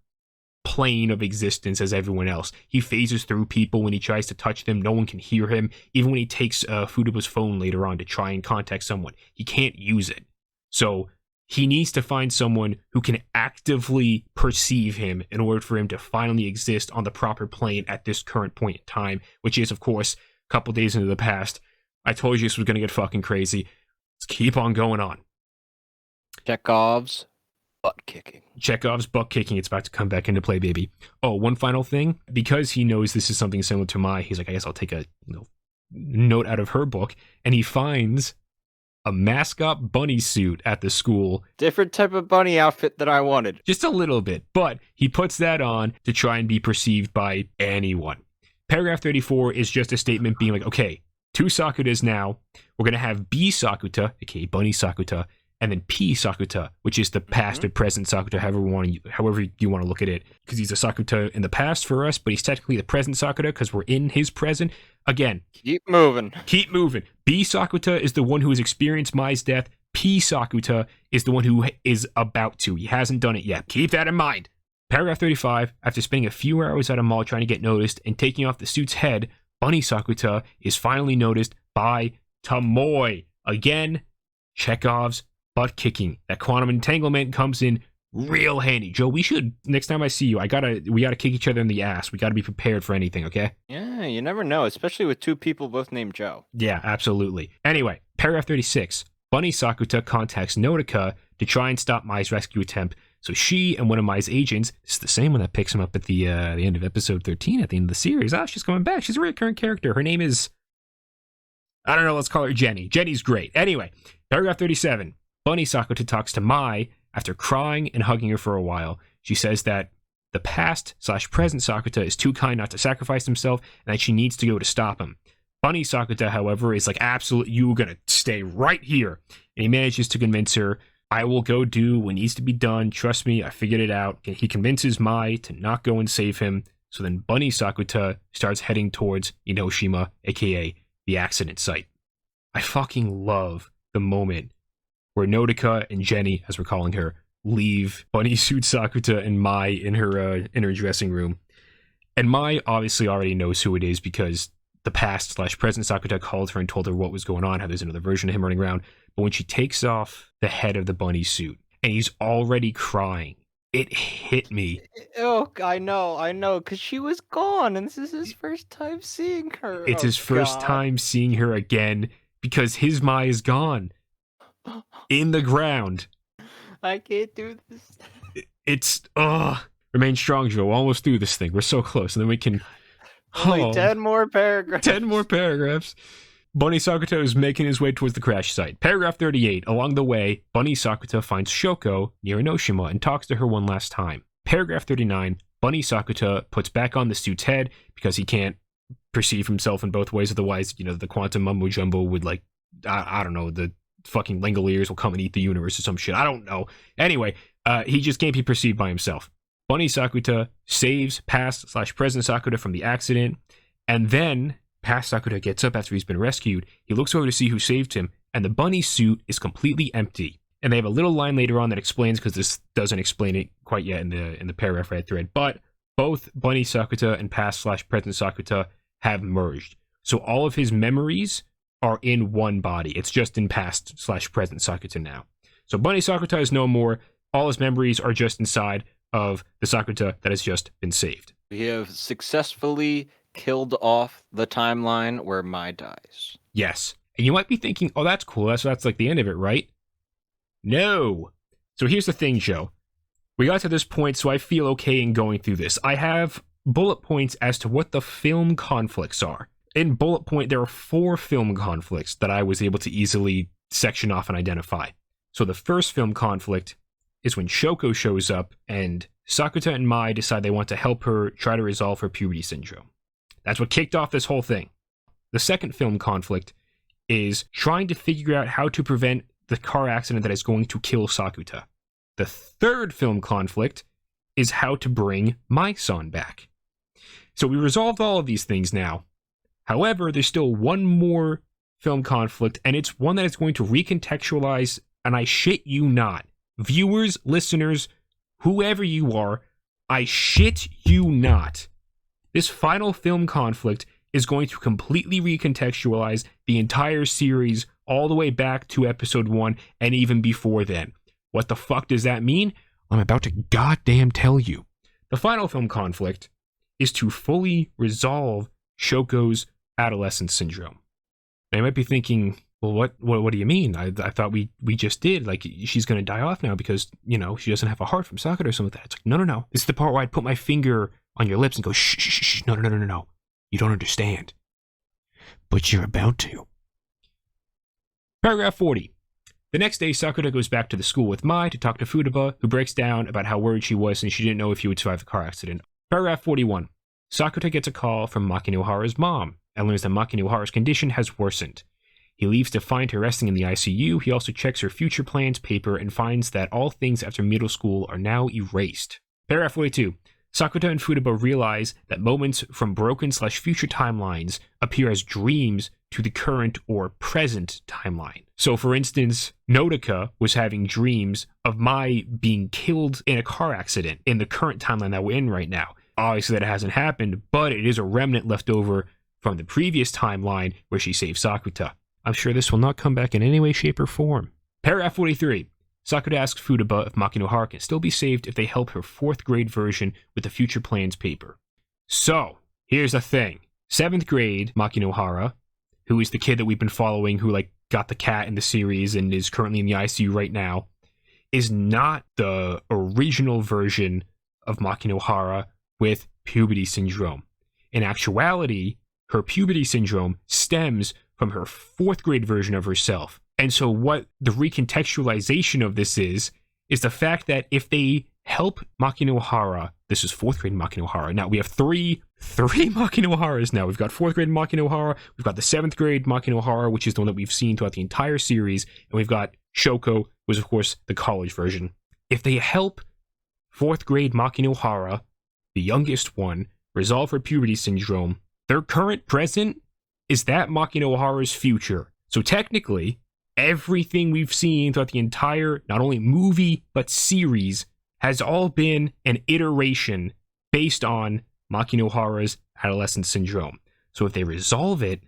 plane of existence as everyone else. He phases through people when he tries to touch them. No one can hear him. Even when he takes Futaba's phone later on to try and contact someone, he can't use it. So he needs to find someone who can actively perceive him in order for him to finally exist on the proper plane at this current point in time, which is, of course, a couple days into the past. I told you this was going to get fucking crazy. Let's keep on going on. Chekhov's butt kicking. Chekhov's butt kicking. It's about to come back into play, baby. Oh, one final thing. Because he knows this is something similar to Mai, he's like, I guess I'll take a note out of her book, and he finds a mascot bunny suit at the school. Different type of bunny outfit than I wanted. Just a little bit, but he puts that on to try and be perceived by anyone. Paragraph 34 is just a statement being like, okay, 2 Sakutas now. We're going to have B Sakuta, aka Bunny Sakuta, and then P Sakuta, which is the past or present Sakuta, however you want to look at it, because he's a Sakuta in the past for us, but he's technically the present Sakuta because we're in his present. Again, keep moving. B Sakuta is the one who has experienced Mai's death. P Sakuta is the one who is about to. He hasn't done it yet. Keep that in mind. Paragraph 35, after spending a few hours at a mall trying to get noticed and taking off the suit's head, Bunny Sakuta is finally noticed by Tomoe. Again, Chekhov's butt kicking. That quantum entanglement comes in real handy. Joe, we should, next time I see you, we gotta kick each other in the ass. We gotta be prepared for anything, okay? Yeah, you never know, especially with 2 people both named Joe. Yeah, absolutely. Anyway, paragraph 36. Bunny Sakuta contacts Nodoka to try and stop Mai's rescue attempt. So she and one of Mai's agents, it's the same one that picks him up at the end of episode 13 at the end of the series. She's coming back. She's a recurrent character. Her name is, I don't know, let's call her Jenny. Jenny's great. Anyway, paragraph 37. Bunny Sakuta talks to Mai after crying and hugging her for a while. She says that the past/present Sakuta is too kind not to sacrifice himself and that she needs to go to stop him. Bunny Sakuta, however, is like, absolutely, you're gonna stay right here. And he manages to convince her, I will go do what needs to be done. Trust me, I figured it out. He convinces Mai to not go and save him. So then Bunny Sakuta starts heading towards Enoshima, aka the accident site. I fucking love the moment where Nodoka and Jenny, as we're calling her, leave Bunny Suit Sakuta and Mai in her dressing room. And Mai obviously already knows who it is because the past/present Sakuta called her and told her what was going on, how there's another version of him running around. But when she takes off the head of the bunny suit and he's already crying, it hit me. Oh, I know, because she was gone and this is his first time seeing her. It's his first time seeing her again because his Mai is gone. In the ground. I can't do this. It's remain strong, Joe. We're almost through this thing. We're so close, and then we can. Only 10 more paragraphs. 10 more paragraphs. Bunny Sakuta is making his way towards the crash site. Paragraph 38. Along the way, Bunny Sakuta finds Shoko near Enoshima and talks to her one last time. Paragraph 39. Bunny Sakuta puts back on the suit's head because he can't perceive himself in both ways. Otherwise, the quantum mumbo jumbo would I don't know, the fucking Langoliers will come and eat the universe or some shit. I don't know. Anyway, he just can't be perceived by himself. Bunny Sakuta saves past/present Sakuta from the accident, and then past Sakuta gets up after he's been rescued. He looks over to see who saved him, and the bunny suit is completely empty. And they have a little line later on that explains, because this doesn't explain it quite yet in the paragraph I had read, but both Bunny Sakuta and past/present Sakuta have merged. So all of his memories are in one body. It's just in past/present Sakuta now. So Bunny Sakuta is no more. All his memories are just inside of the Sakuta that has just been saved. We have successfully killed off the timeline where Mai dies. Yes. And you might be thinking, oh, that's cool. That's like the end of it, right? No. So here's the thing, Joe. We got to this point, so I feel okay in going through this. I have bullet points as to what the film conflicts are. In bullet point, there are 4 film conflicts that I was able to easily section off and identify. So the first film conflict is when Shoko shows up and Sakuta and Mai decide they want to help her try to resolve her puberty syndrome. That's what kicked off this whole thing. The second film conflict is trying to figure out how to prevent the car accident that is going to kill Sakuta. The third film conflict is how to bring Mai-san back. So we resolved all of these things now. However, there's still one more film conflict, and it's one that is going to recontextualize, and I shit you not. Viewers, listeners, whoever you are, I shit you not. This final film conflict is going to completely recontextualize the entire series all the way back to episode 1 and even before then. What the fuck does that mean? I'm about to goddamn tell you. The final film conflict is to fully resolve Shoko's adolescence syndrome. Now you might be thinking, well, what do you mean? I thought we just did. Like, she's going to die off now because, you know, she doesn't have a heart from Sakuta or something like that. It's like, no. This is the part where I'd put my finger on your lips and go, shh. No. You don't understand. But you're about to. Paragraph 40. The next day, Sakuta goes back to the school with Mai to talk to Futaba, who breaks down about how worried she was and she didn't know if he would survive the car accident. Paragraph 41. Sakuta gets a call from Maki Nohara's mom and learns that Maki Nohara's condition has worsened. He leaves to find her resting in the ICU. He also checks her future plans paper and finds that all things after middle school are now erased. Paragraph 42. Sakuta and Futaba realize that moments from broken/future timelines appear as dreams to the current or present timeline. So, for instance, Nodoka was having dreams of Mai being killed in a car accident in the current timeline that we're in right now. Obviously, that hasn't happened, but it is a remnant left over from the previous timeline where she saved Sakuta. I'm sure this will not come back in any way, shape, or form. Paragraph 43. Sakuta asks Futaba if Maki Nohara can still be saved if they help her 4th grade version with the future plans paper. So, here's the thing. 7th grade Maki Nohara, who is the kid that we've been following, who got the cat in the series and is currently in the ICU right now, is not the original version of Maki Nohara with puberty syndrome. In actuality, her puberty syndrome stems from her 4th grade version of herself. And so what the recontextualization of this is the fact that if they help Maki Nohara, this is 4th grade Maki Nohara. Now we have three Maki Noharas now. We've got 4th grade Maki Nohara, we've got the 7th grade Maki Nohara, which is the one that we've seen throughout the entire series, and we've got Shoko, who is of course the college version. If they help 4th grade Maki Nohara, the youngest one, resolve her puberty syndrome, their current present is that Maki Nohara's future. So technically, everything we've seen throughout the entire, not only movie, but series, has all been an iteration based on Maki Nohara's adolescent syndrome. So if they resolve it,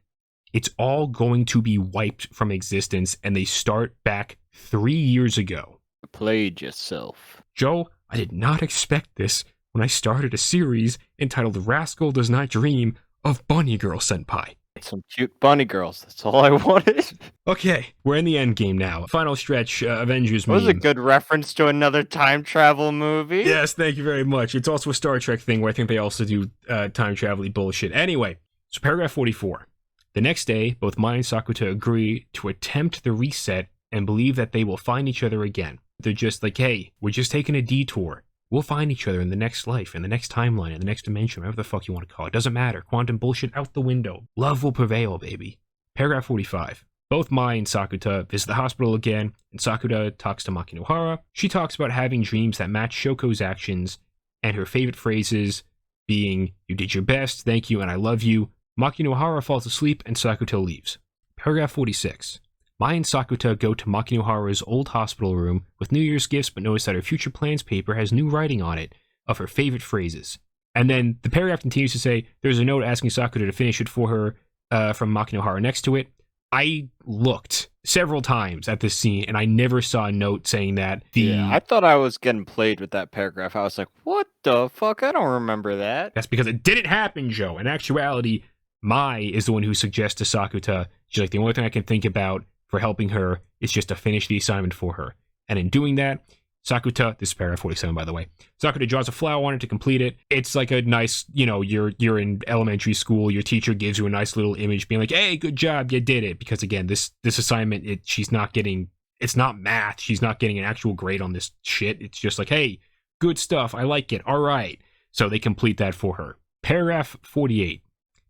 it's all going to be wiped from existence, and they start back 3 years ago. You played yourself. Joe, I did not expect this when I started a series entitled Rascal Does Not Dream of Bunny Girl Senpai. Some cute bunny girls. That's all I wanted. Okay, we're in the end game now. Final stretch, Avengers meme. That was a good reference to another time travel movie. Yes, thank you very much. It's also a Star Trek thing where I think they also do time travel-y bullshit. Anyway, so paragraph 44. The next day, both Mai and Sakuta agree to attempt the reset and believe that they will find each other again. They're just like, hey, we're just taking a detour. We'll find each other in the next life, in the next timeline, in the next dimension, whatever the fuck you want to call it. Doesn't matter. Quantum bullshit out the window. Love will prevail, baby. Paragraph 45. Both Mai and Sakuta visit the hospital again, and Sakuta talks to Maki Nohara. She talks about having dreams that match Shoko's actions, and her favorite phrases being, you did your best, thank you, and I love you. Maki Nohara falls asleep, and Sakuta leaves. Paragraph 46. Mai and Sakuta go to Maki Nohara's old hospital room with New Year's gifts, but notice that her future plans paper has new writing on it of her favorite phrases. And then the paragraph continues to say, there's a note asking Sakuta to finish it for her from Maki Nohara next to it. I looked several times at this scene, and I never saw a note saying that Yeah, I thought I was getting played with that paragraph. I was like, what the fuck? I don't remember that. That's because it didn't happen, Joe. In actuality, Mai is the one who suggests to Sakuta, she's like, the only thing I can think about for helping her is just to finish the assignment for her. And in doing that, Sakuta, this is paragraph 47, by the way, Sakuta draws a flower on it to complete it. It's like a nice, you're in elementary school, your teacher gives you a nice little image being like, hey, good job, you did it. Because again, this assignment, it's not math. She's not getting an actual grade on this shit. It's just like, hey, good stuff. I like it. All right. So they complete that for her. Paragraph 48.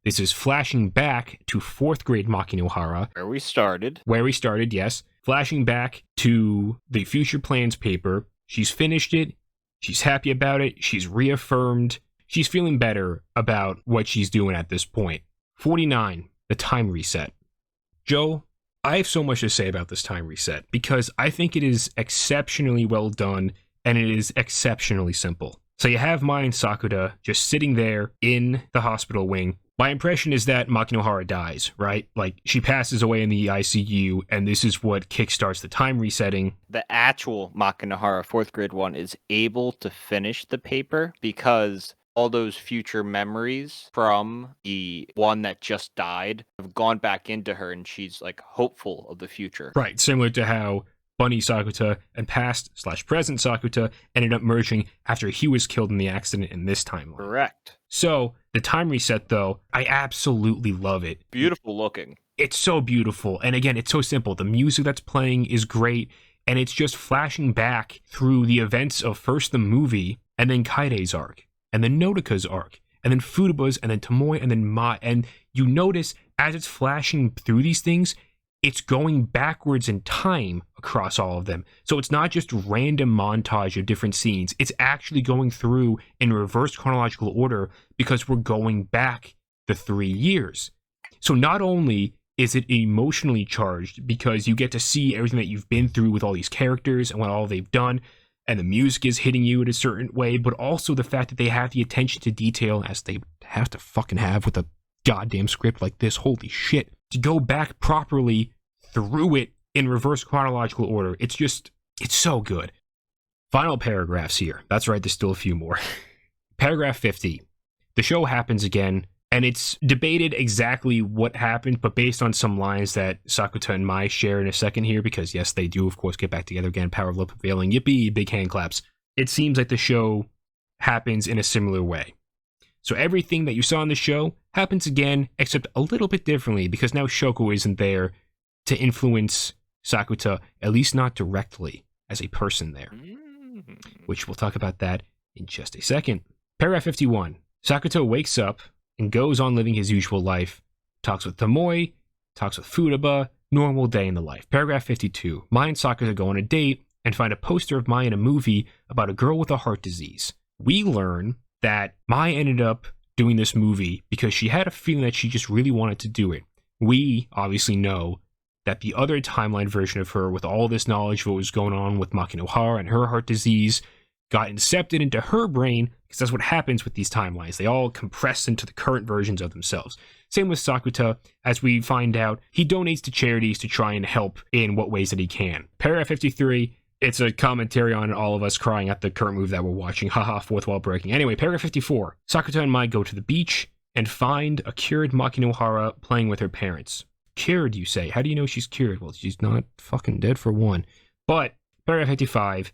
This is flashing back to 4th grade Makinohara. Where we started, Yes. Flashing back to the future plans paper. She's finished it. She's happy about it. She's reaffirmed. She's feeling better about what she's doing at this point. 49. The time reset. Joe, I have so much to say about this time reset because I think it is exceptionally well done and it is exceptionally simple. So you have Mai and Sakuta just sitting there in the hospital wing. My impression is that Makinohara dies, right? Like, she passes away in the ICU, and this is what kickstarts the time resetting. The actual Makinohara 4th grade one is able to finish the paper because all those future memories from the one that just died have gone back into her, and she's, like, hopeful of the future. Right, similar to how Bunny Sakuta and past/present Sakuta ended up merging after he was killed in the accident in this timeline. Correct. So, the time reset, though, I absolutely love it. Beautiful looking. It's so beautiful. And again, it's so simple. The music that's playing is great. And it's just flashing back through the events of first the movie, and then Kaede's arc, and then Nodoka's arc, and then Futaba's, and then Tomoe, and then Mai. And you notice, as it's flashing through these things, it's going backwards in time across all of them. So it's not just random montage of different scenes. It's actually going through in reverse chronological order because we're going back the 3 years. So not only is it emotionally charged because you get to see everything that you've been through with all these characters and what all they've done, and the music is hitting you in a certain way, but also the fact that they have the attention to detail, as they have to fucking have with a goddamn script like this. Holy shit. To go back properly through it in reverse chronological order. It's so good. Final paragraphs here. That's right, there's still a few more. Paragraph 50. The show happens again, and it's debated exactly what happened, but based on some lines that Sakuta and Mai share in a second here, because yes, they do, of course, get back together again. Power of love prevailing. Yippee, big hand claps. It seems like the show happens in a similar way. So everything that you saw in the show happens again, except a little bit differently, because now Shoko isn't there to influence Sakuta, at least not directly, as a person there. Which we'll talk about that in just a second. Paragraph 51. Sakuta wakes up and goes on living his usual life, talks with Tomoe, talks with Futaba, normal day in the life. Paragraph 52. Mai and Sakuta go on a date and find a poster of Mai in a movie about a girl with a heart disease. We learn that Mai ended up doing this movie because she had a feeling that she just really wanted to do it. We obviously know that the other timeline version of her, with all this knowledge of what was going on with Makinohara and her heart disease, got incepted into her brain, because that's what happens with these timelines. They all compress into the current versions of themselves. Same with Sakuta. As we find out, he donates to charities to try and help in what ways that he can. Paragraph 53, it's a commentary on all of us crying at the current movie that we're watching. Haha, fourth wall breaking. Anyway, paragraph 54. Sakuta and Mai go to the beach and find a cured Makinohara playing with her parents. Cured, you say? How do you know she's cured? Well, she's not fucking dead for one. But, paragraph 55,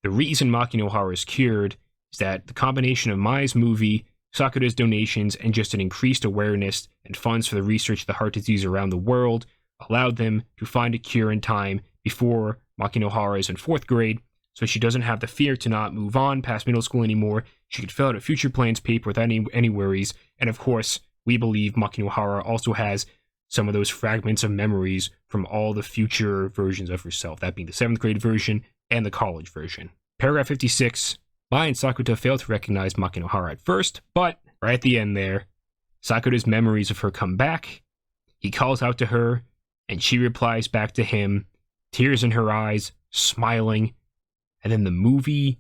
the reason Makinohara is cured is that the combination of Mai's movie, Sakuta's donations, and just an increased awareness and funds for the research of the heart disease around the world allowed them to find a cure in time before Makinohara is in 4th grade, so she doesn't have the fear to not move on past middle school anymore. She could fill out a future plans paper without any worries, and of course, we believe Makinohara also has some of those fragments of memories from all the future versions of herself, that being the 7th grade version and the college version. Paragraph 56, Mai and Sakuta fail to recognize Makinohara at first, but right at the end there, Sakuta's memories of her come back. He calls out to her, and she replies back to him, tears in her eyes, smiling, and then the movie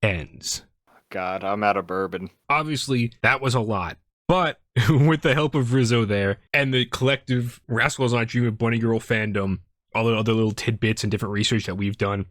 ends. God, I'm out of bourbon. Obviously, that was a lot. But with the help of Rizzo there and the collective Rascals Does Not Dream of Bunny Girl fandom, all the other little tidbits and different research that we've done,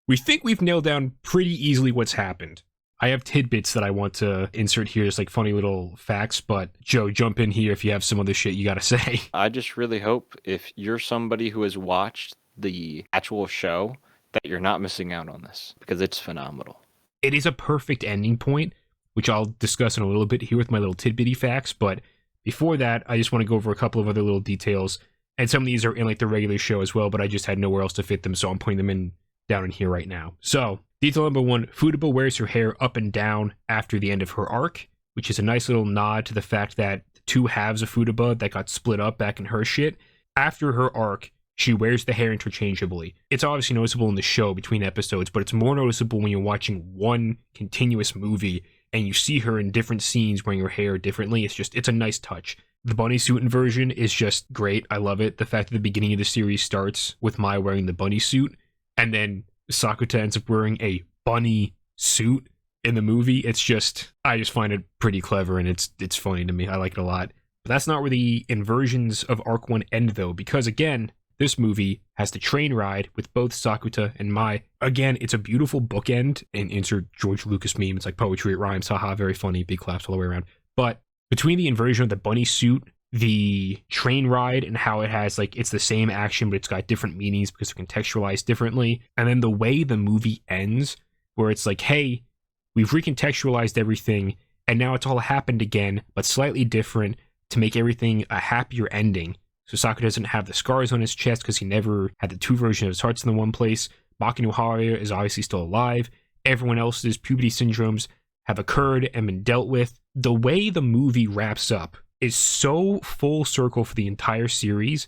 we think we've nailed down pretty easily what's happened. I have tidbits that I want to insert here, just like funny little facts, but Joe, jump in here if you have some other shit you gotta say. I just really hope if you're somebody who has watched the actual show that you're not missing out on this, because it's phenomenal. It is a perfect ending point, which I'll discuss in a little bit here with my little tidbitty facts, but before that, I just want to go over a couple of other little details, and some of these are in like the regular show as well, but I just had nowhere else to fit them, so I'm putting them in down in here right now. So, detail number 1, Futaba wears her hair up and down after the end of her arc, which is a nice little nod to the fact that the two halves of Futaba that got split up back in her shit, after her arc, she wears the hair interchangeably. It's obviously noticeable in the show between episodes, but it's more noticeable when you're watching one continuous movie and you see her in different scenes wearing her hair differently. It's a nice touch. The bunny suit inversion is just great. I love it. The fact that the beginning of the series starts with Mai wearing the bunny suit, and then Sakuta ends up wearing a bunny suit in the movie. I just find it pretty clever, and it's funny to me. I like it a lot. But that's not where the inversions of Arc 1 end, though, because again, this movie has the train ride with both Sakuta and Mai. Again, it's a beautiful bookend, and insert George Lucas meme. It's like poetry, it rhymes, haha, very funny, big claps all the way around. But between the inversion of the bunny suit, the train ride, and how it has, like, it's the same action, but it's got different meanings because they're contextualized differently, and then the way the movie ends, where it's like, hey, we've recontextualized everything, and now it's all happened again, but slightly different to make everything a happier ending. So Sakuta doesn't have the scars on his chest because he never had the two versions of his hearts in the one place. Maki no Haruya is obviously still alive. Everyone else's puberty syndromes have occurred and been dealt with. The way the movie wraps up is so full circle for the entire series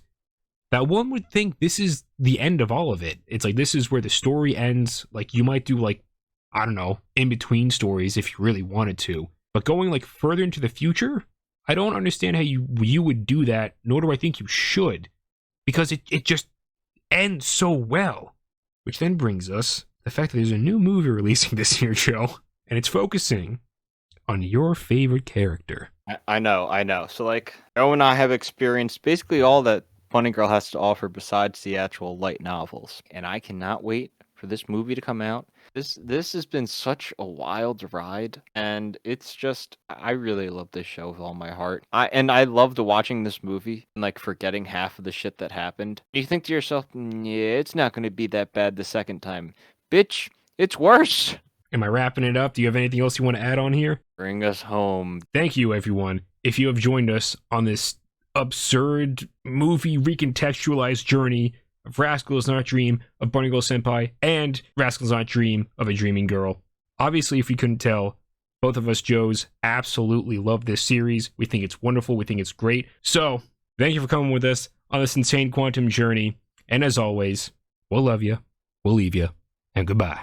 that one would think this is the end of all of it. It's like, this is where the story ends. Like, you might do, like, I don't know, in between stories if you really wanted to. But going, like, further into the future, I don't understand how you would do that, nor do I think you should, because it just ends so well. Which then brings us the fact that there's a new movie releasing this year, Joe, and it's focusing on your favorite character. I know. So, like, Joe and I have experienced basically all that Bunny Girl has to offer besides the actual light novels, and I cannot wait for this movie to come out. This has been such a wild ride, and it's just, I really love this show with all my heart. I loved watching this movie and, like, forgetting half of the shit that happened. You think to yourself, yeah, it's not going to be that bad the second time. Bitch, it's worse. Am I wrapping it up? Do you have anything else you want to add on here? Bring us home. Thank you, everyone. If you have joined us on this absurd movie recontextualized journey of Rascals Does Not Dream of Bunny Girl Senpai and Rascals Does Not Dream of a Dreaming Girl. Obviously, if you couldn't tell, both of us Joes absolutely love this series. We think it's wonderful. We think it's great. So, thank you for coming with us on this insane quantum journey. And as always, we'll love you, we'll leave you, and goodbye.